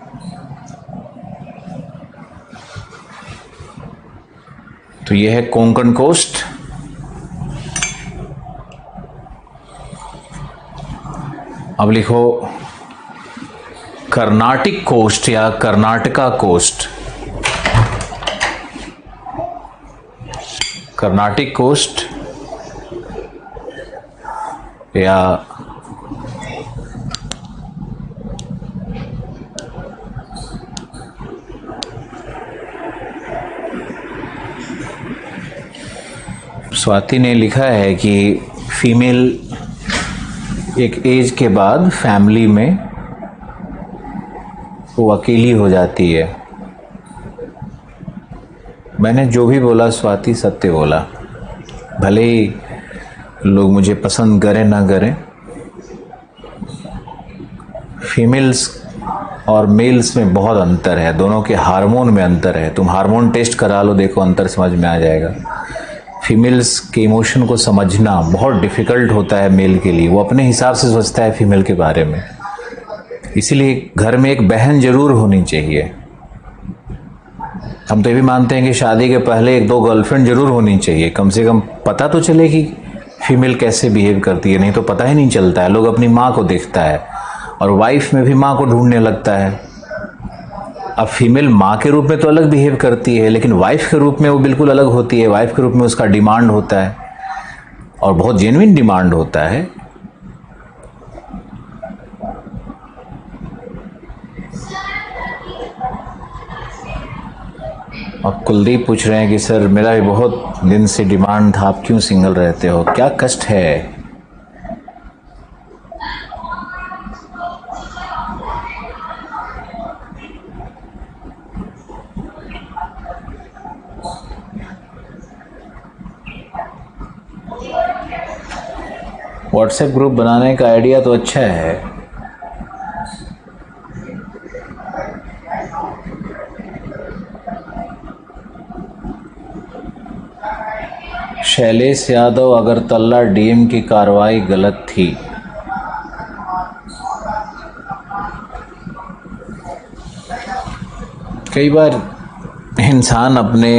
तो यह है कोंकण कोस्ट। अब लिखो कर्नाटिक कोस्ट या कर्नाटका कोस्ट। कर्नाटिक कोस्ट या स्वाति ने लिखा है कि फीमेल एक एज के बाद फैमिली में वो अकेली हो जाती है। मैंने जो भी बोला स्वाति सत्य बोला, भले ही लोग मुझे पसंद करें ना करें। फीमेल्स और मेल्स में बहुत अंतर है, दोनों के हार्मोन में अंतर है। तुम हार्मोन टेस्ट करा लो, देखो अंतर समझ में आ जाएगा। फीमेल्स के इमोशन को समझना बहुत डिफ़िकल्ट होता है मेल के लिए, वो अपने हिसाब से सोचता है फीमेल के बारे में। इसीलिए घर में एक बहन जरूर होनी चाहिए। हम तो ये भी मानते हैं कि शादी के पहले एक दो गर्लफ्रेंड जरूर होनी चाहिए, कम से कम पता तो चले कि फीमेल कैसे बिहेव करती है, नहीं तो पता ही नहीं चलता है। लोग अपनी माँ को देखता है और वाइफ में भी माँ को ढूंढने लगता है। अब फीमेल माँ के रूप में तो अलग बिहेव करती है, लेकिन वाइफ के रूप में वो बिल्कुल अलग होती है। वाइफ के रूप में उसका डिमांड होता है और बहुत जेन्युइन डिमांड होता है। और कुलदीप पूछ रहे हैं कि सर मेरा भी बहुत दिन से डिमांड था, आप क्यों सिंगल रहते हो, क्या कष्ट है? व्हाट्सएप ग्रुप बनाने का आइडिया तो अच्छा है। शैलेश यादव, अगरतला डीएम की कार्रवाई गलत थी। कई बार इंसान अपने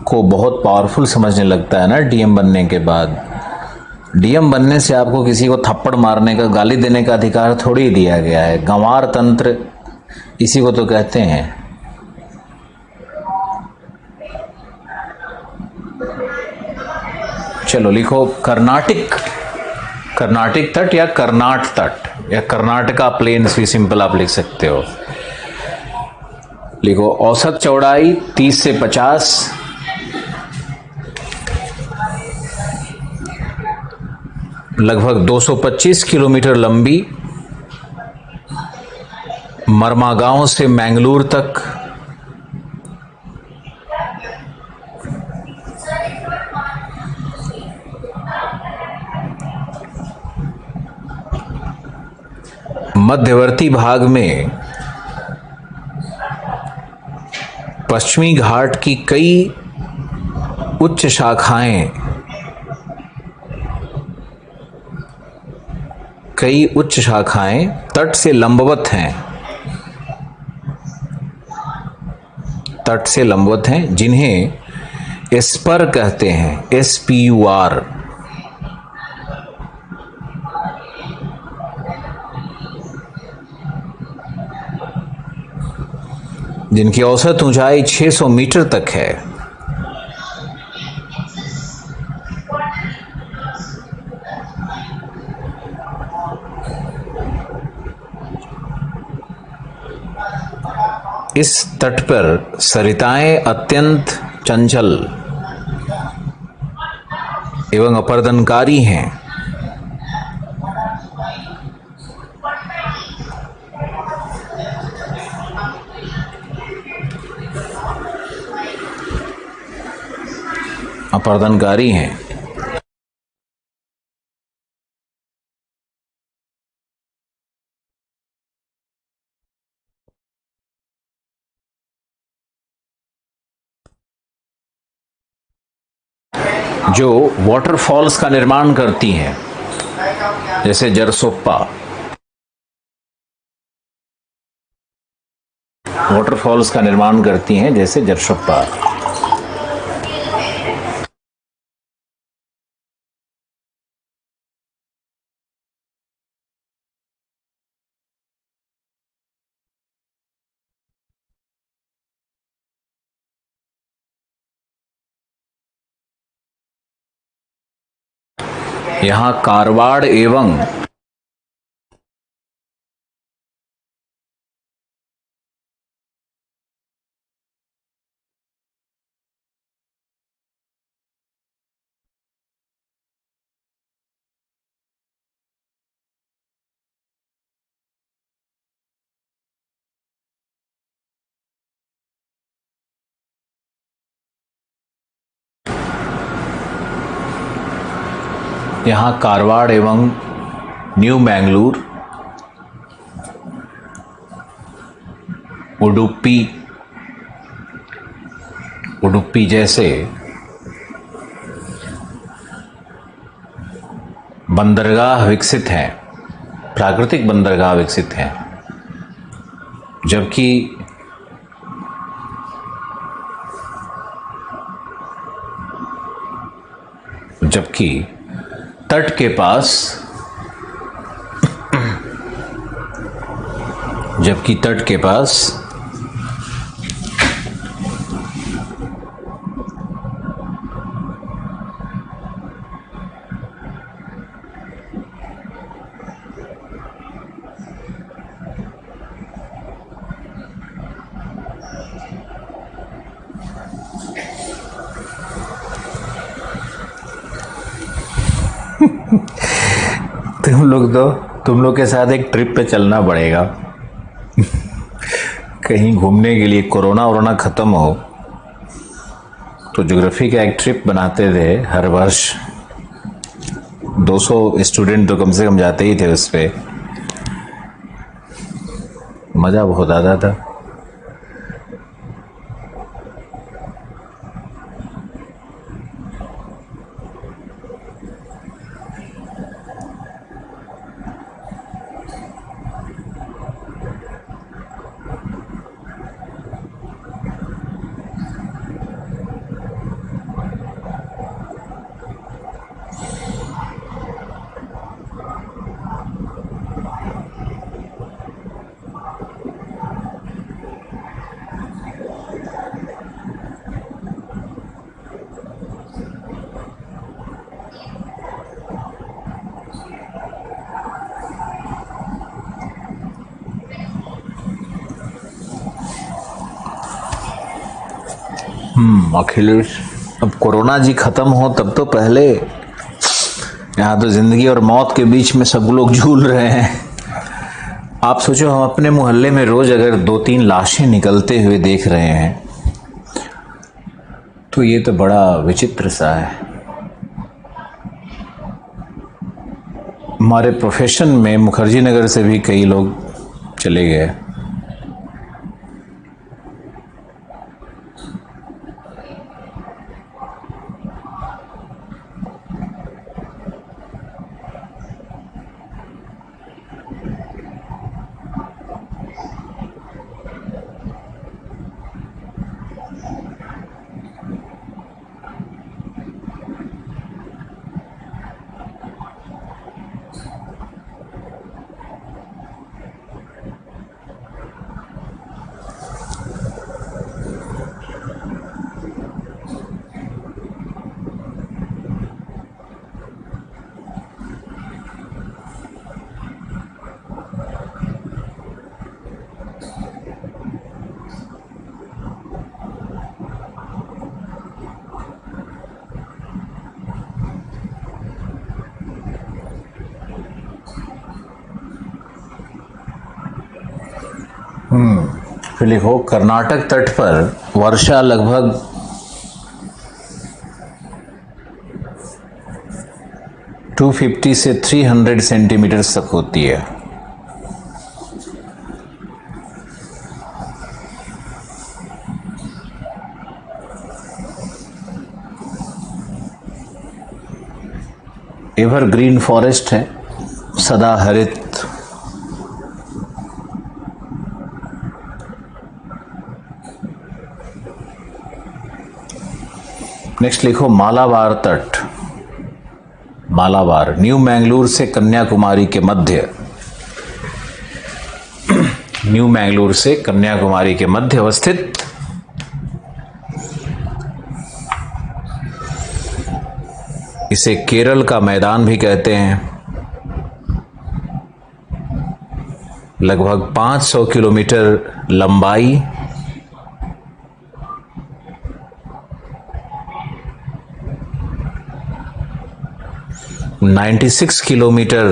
को बहुत पावरफुल समझने लगता है ना डीएम बनने के बाद। डीएम बनने से आपको किसी को थप्पड़ मारने का, गाली देने का अधिकार थोड़ी दिया गया है। गंवार तंत्र इसी को तो कहते हैं। चलो लिखो कर्नाटिक, कर्नाटिक तट या कर्नाट तट या कर्नाटका प्लेन्स भी सिंपल आप लिख सकते हो। लिखो औसत चौड़ाई 30 से 50, लगभग 225 किलोमीटर लंबी, मरमागांव से मैंगलोर तक, मध्यवर्ती भाग में पश्चिमी घाट की कई उच्च शाखाएं तट से लंबवत हैं, जिन्हें एस्पर कहते हैं, SPUR। जिनकी औसत ऊंचाई 600 मीटर तक है। इस तट पर सरिताएं अत्यंत चंचल एवं अपरदनकारी हैं। अपरदनकारी हैं। जो वाटरफॉल्स का निर्माण करती हैं, जैसे जरसोप्पा। वाटरफॉल्स का निर्माण करती हैं जैसे जरसोप्पा। यहाँ कारवाड़ एवं कारवाड़ एवं न्यू मैंगलोर, उडुपी जैसे बंदरगाह विकसित हैं, प्राकृतिक बंदरगाह विकसित हैं। जबकि तट के पास तुम लोग के साथ एक ट्रिप पे चलना पड़ेगा कहीं घूमने के लिए। कोरोना वोरोना खत्म हो तो ज्योग्राफी का एक ट्रिप बनाते थे हर वर्ष। 200 स्टूडेंट तो कम से कम जाते ही थे उस पे। मज़ा बहुत आता था। अखिलेश, अब कोरोना जी खत्म हो तब तो पहले। यहाँ तो जिंदगी और मौत के बीच में सब लोग झूल रहे हैं। आप सोचो, हम अपने मोहल्ले में रोज अगर 2-3 लाशें निकलते हुए देख रहे हैं तो ये तो बड़ा विचित्र सा है। हमारे प्रोफेशन में मुखर्जी नगर से भी कई लोग चले गए। फिर लिखो, कर्नाटक तट पर वर्षा लगभग 250 से 300 सेंटीमीटर तक होती है। एवरग्रीन फॉरेस्ट है, सदा हरित। नेक्स्ट लिखो, मालाबार तट। मालाबार न्यू मैंगलोर से कन्याकुमारी के मध्य, न्यू मैंगलोर से कन्याकुमारी के मध्य अवस्थित इसे केरल का मैदान भी कहते हैं। लगभग 500 किलोमीटर लंबाई, नाइन्टी 96 किलोमीटर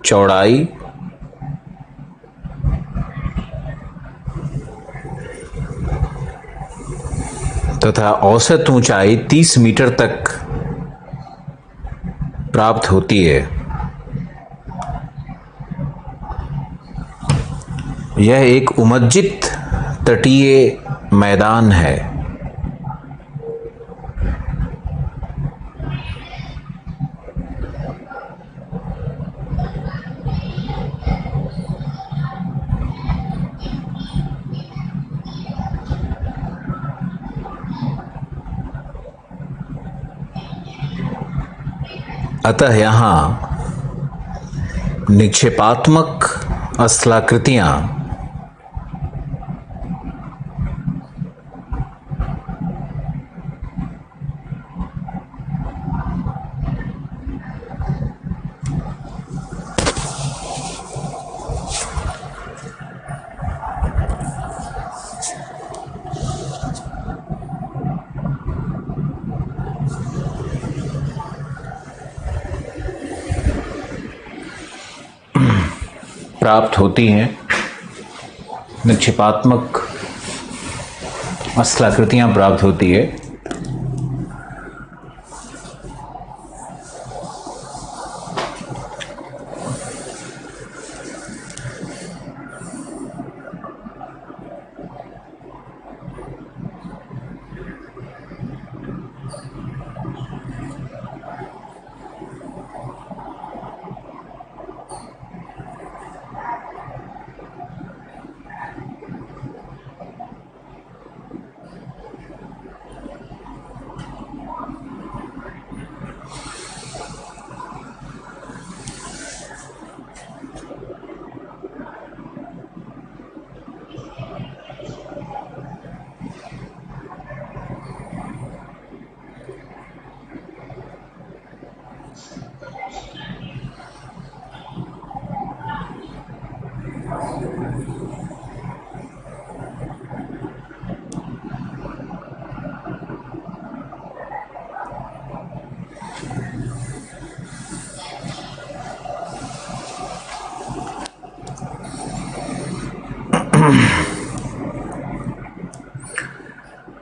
चौड़ाई, तथा औसत ऊंचाई 30 मीटर तक प्राप्त होती है। यह एक उमज्जित तटीय मैदान है। अतः यहाँ निक्षेपात्मक स्थलाकृतियां प्राप्त होती हैं, निक्षेपात्मक स्थलाकृतियां प्राप्त होती है।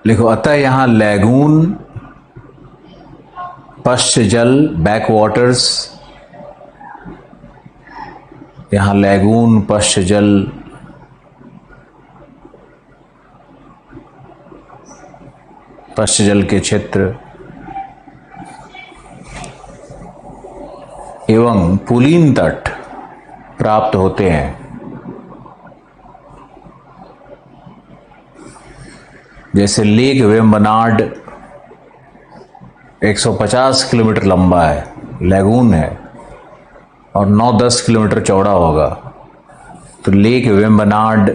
लिखो, अतः यहां लैगून, पश्च जल, बैक वाटर्स, यहां लैगून, पश्च जल, पश्च जल के क्षेत्र एवं पुलीन तट प्राप्त होते हैं। जैसे लेक वेम्बनाड 150 किलोमीटर लंबा है, लैगून है, और 9-10 किलोमीटर चौड़ा होगा। तो लेक वेम्बनाड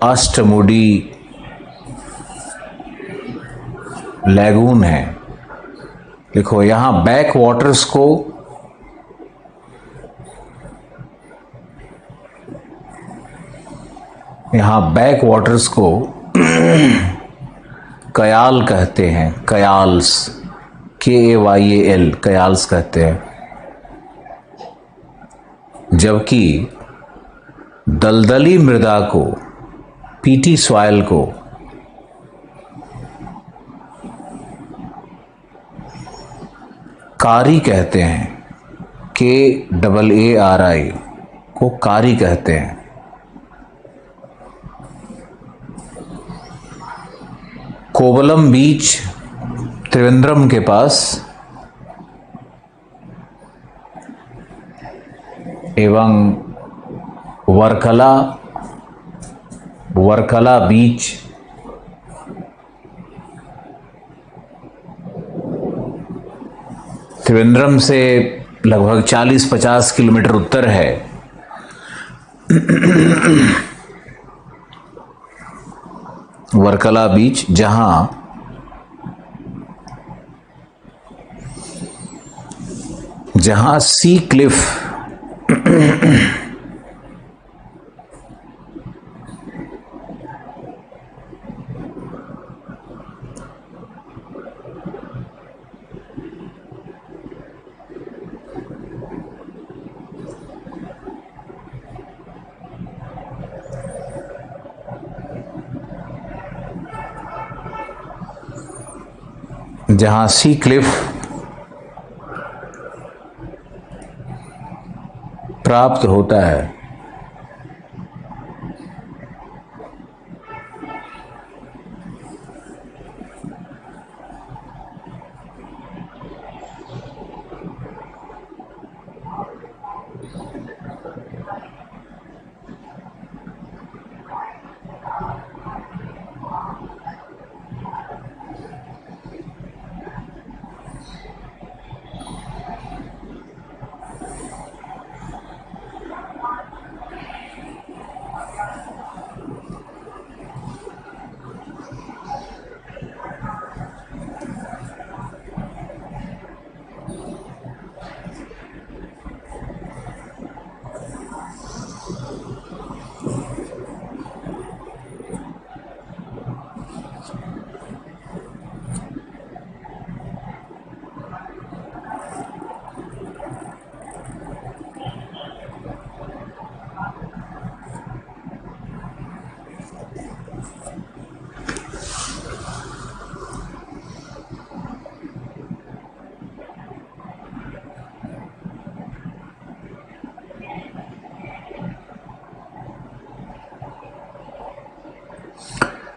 अष्टमुडी लैगून है। देखो, यहां बैक वाटर्स को कयाल कहते हैं, कयाल्स, KAYAL, कयाल्स कहते हैं। जबकि दलदली मृदा को, पीटी सॉइल को कारी कहते हैं, KAARI को कारी कहते हैं। कोवलम बीच त्रिवेंद्रम के पास एवं वर्कला बीच त्रिवेंद्रम से लगभग 40-50 किलोमीटर उत्तर है। वर्कला बीच, जहां सी क्लिफ प्राप्त होता है।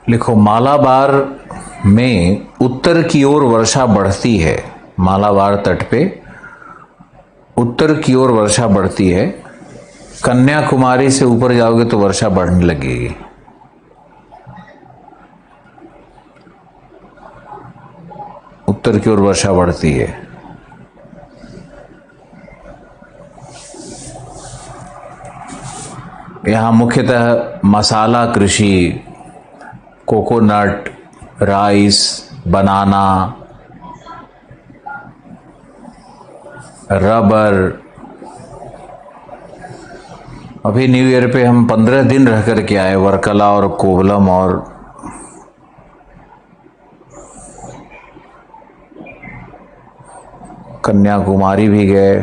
लिखो, मालाबार में उत्तर की ओर वर्षा बढ़ती है। मालाबार तट पे उत्तर की ओर वर्षा बढ़ती है। कन्याकुमारी से ऊपर जाओगे तो वर्षा बढ़ने लगेगी। उत्तर की ओर वर्षा बढ़ती है। यहाँ मुख्यतः मसाला कृषि, कोकोनट, राइस, बनाना, रबर। अभी न्यू ईयर पे हम 15 दिन रह करके आए वर्कला और कोवलम और कन्याकुमारी भी गए।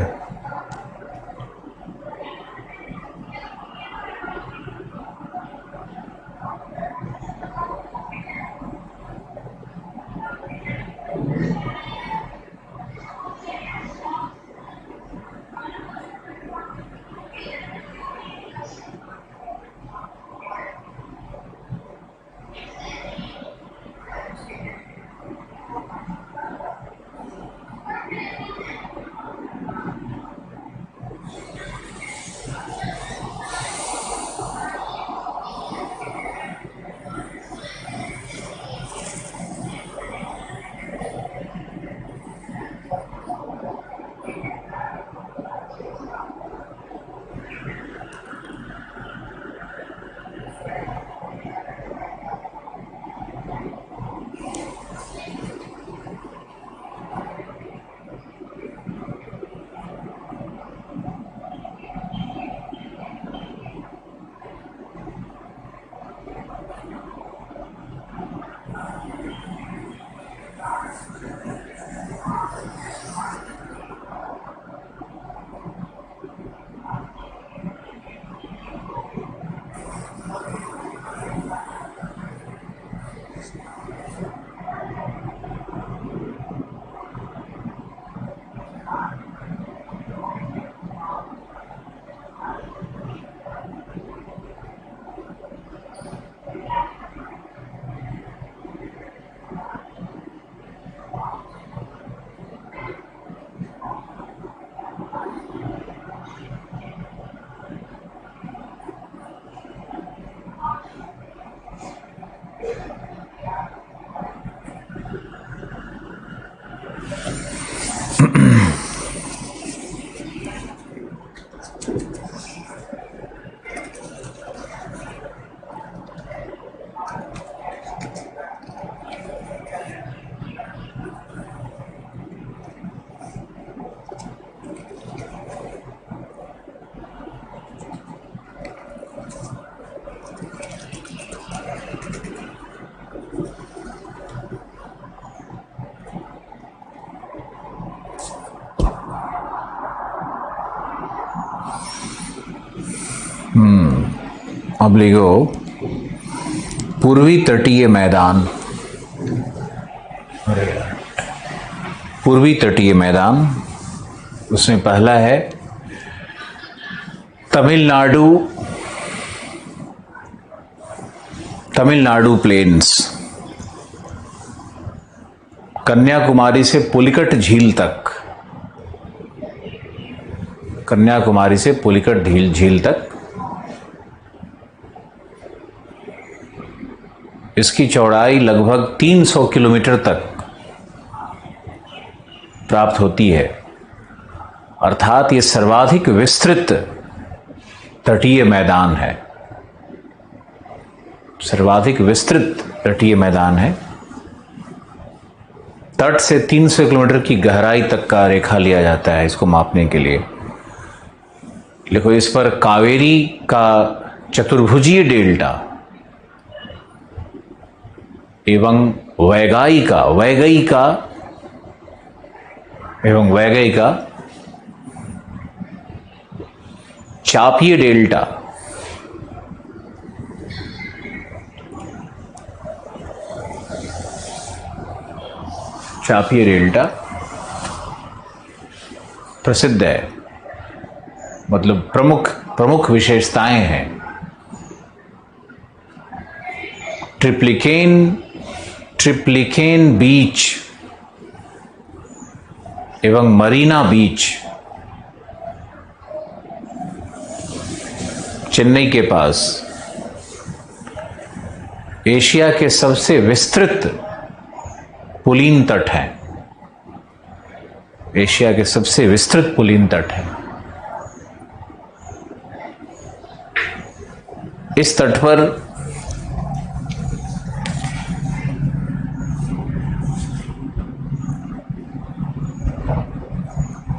अब लिखो, पूर्वी तटीय मैदान। पूर्वी तटीय मैदान, उसमें पहला है तमिलनाडु। तमिलनाडु प्लेन्स, कन्याकुमारी से पुलिकट झील तक। कन्याकुमारी से पुलिकट झील तक इसकी चौड़ाई लगभग 300 किलोमीटर तक प्राप्त होती है, अर्थात ये सर्वाधिक विस्तृत तटीय मैदान है। सर्वाधिक विस्तृत तटीय मैदान है। तट से 300 किलोमीटर की गहराई तक का रेखा लिया जाता है इसको मापने के लिए। देखो, इस पर कावेरी का चतुर्भुजीय डेल्टा एवं वैगई का चापीय डेल्टा, प्रसिद्ध है, मतलब प्रमुख विशेषताएं हैं। ट्रिप्लिकेन बीच एवं मरीना बीच चेन्नई के पास एशिया के सबसे विस्तृत पुलीन तट है। एशिया के सबसे विस्तृत पुलीन तट है। इस तट पर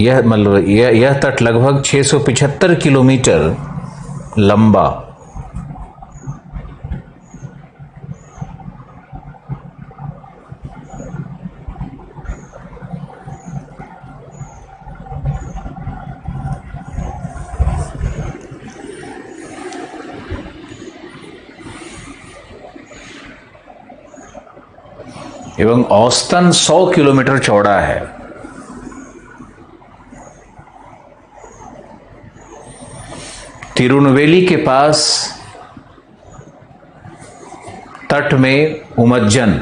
यह तट लगभग 675 किलोमीटर लंबा एवं औसतन 100 किलोमीटर चौड़ा है। तिरुनेलवेली के पास तट में उमज्जन,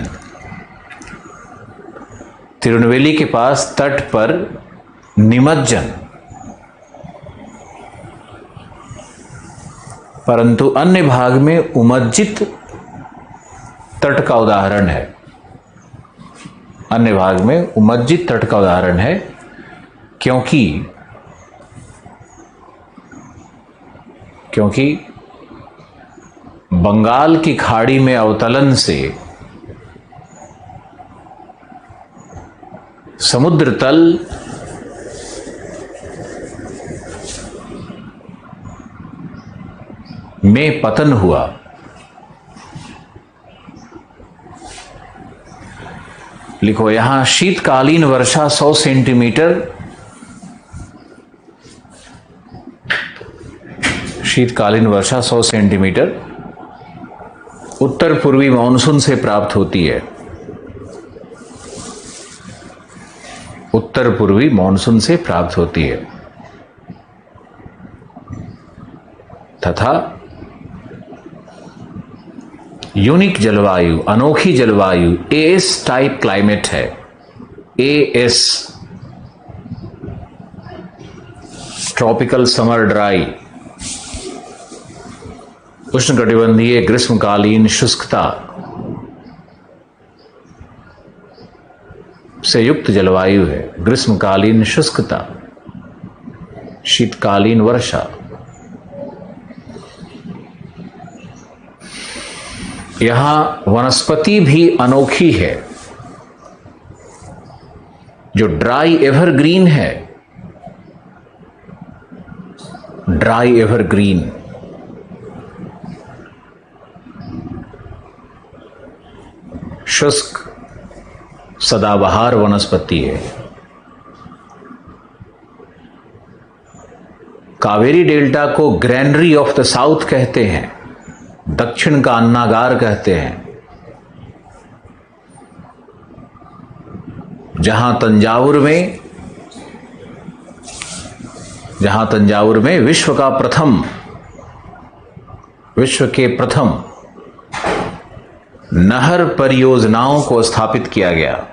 तिरुनेलवेली के पास तट पर निमज्जन, परंतु अन्य भाग में उमज्जित तट का उदाहरण है। अन्य भाग में उमज्जित तट का उदाहरण है क्योंकि बंगाल की खाड़ी में अवतलन से समुद्र तल में पतन हुआ। लिखो यहां शीतकालीन वर्षा 100 सेंटीमीटर, शीतकालीन वर्षा 100 सेंटीमीटर उत्तर पूर्वी मानसून से प्राप्त होती है। उत्तर पूर्वी मानसून से प्राप्त होती है तथा यूनिक जलवायु, अनोखी जलवायु एएस टाइप क्लाइमेट है। एएस ट्रॉपिकल समर ड्राई, उष्णकटिबंधीय ग्रीष्मकालीन शुष्कता से युक्त जलवायु है। ग्रीष्मकालीन शुष्कता, शीतकालीन वर्षा। यहां वनस्पति भी अनोखी है, जो ड्राई एवरग्रीन है। ड्राई एवरग्रीन, शुष्क सदाबहार वनस्पति है। कावेरी डेल्टा को ग्रैनरी ऑफ द साउथ कहते हैं, दक्षिण का अन्नागार कहते हैं। जहां तंजावुर में विश्व के प्रथम नहर परियोजनाओं को स्थापित किया गया।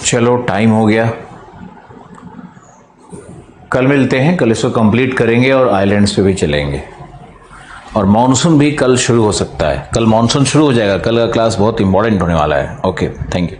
चलो टाइम हो गया, कल मिलते हैं, कल इसको कंप्लीट करेंगे और आइलैंड्स पे भी चलेंगे। और मॉनसून भी कल शुरू हो सकता है, कल मॉनसून शुरू हो जाएगा, कल का क्लास बहुत इंपॉर्टेंट होने वाला है। Okay, thank you.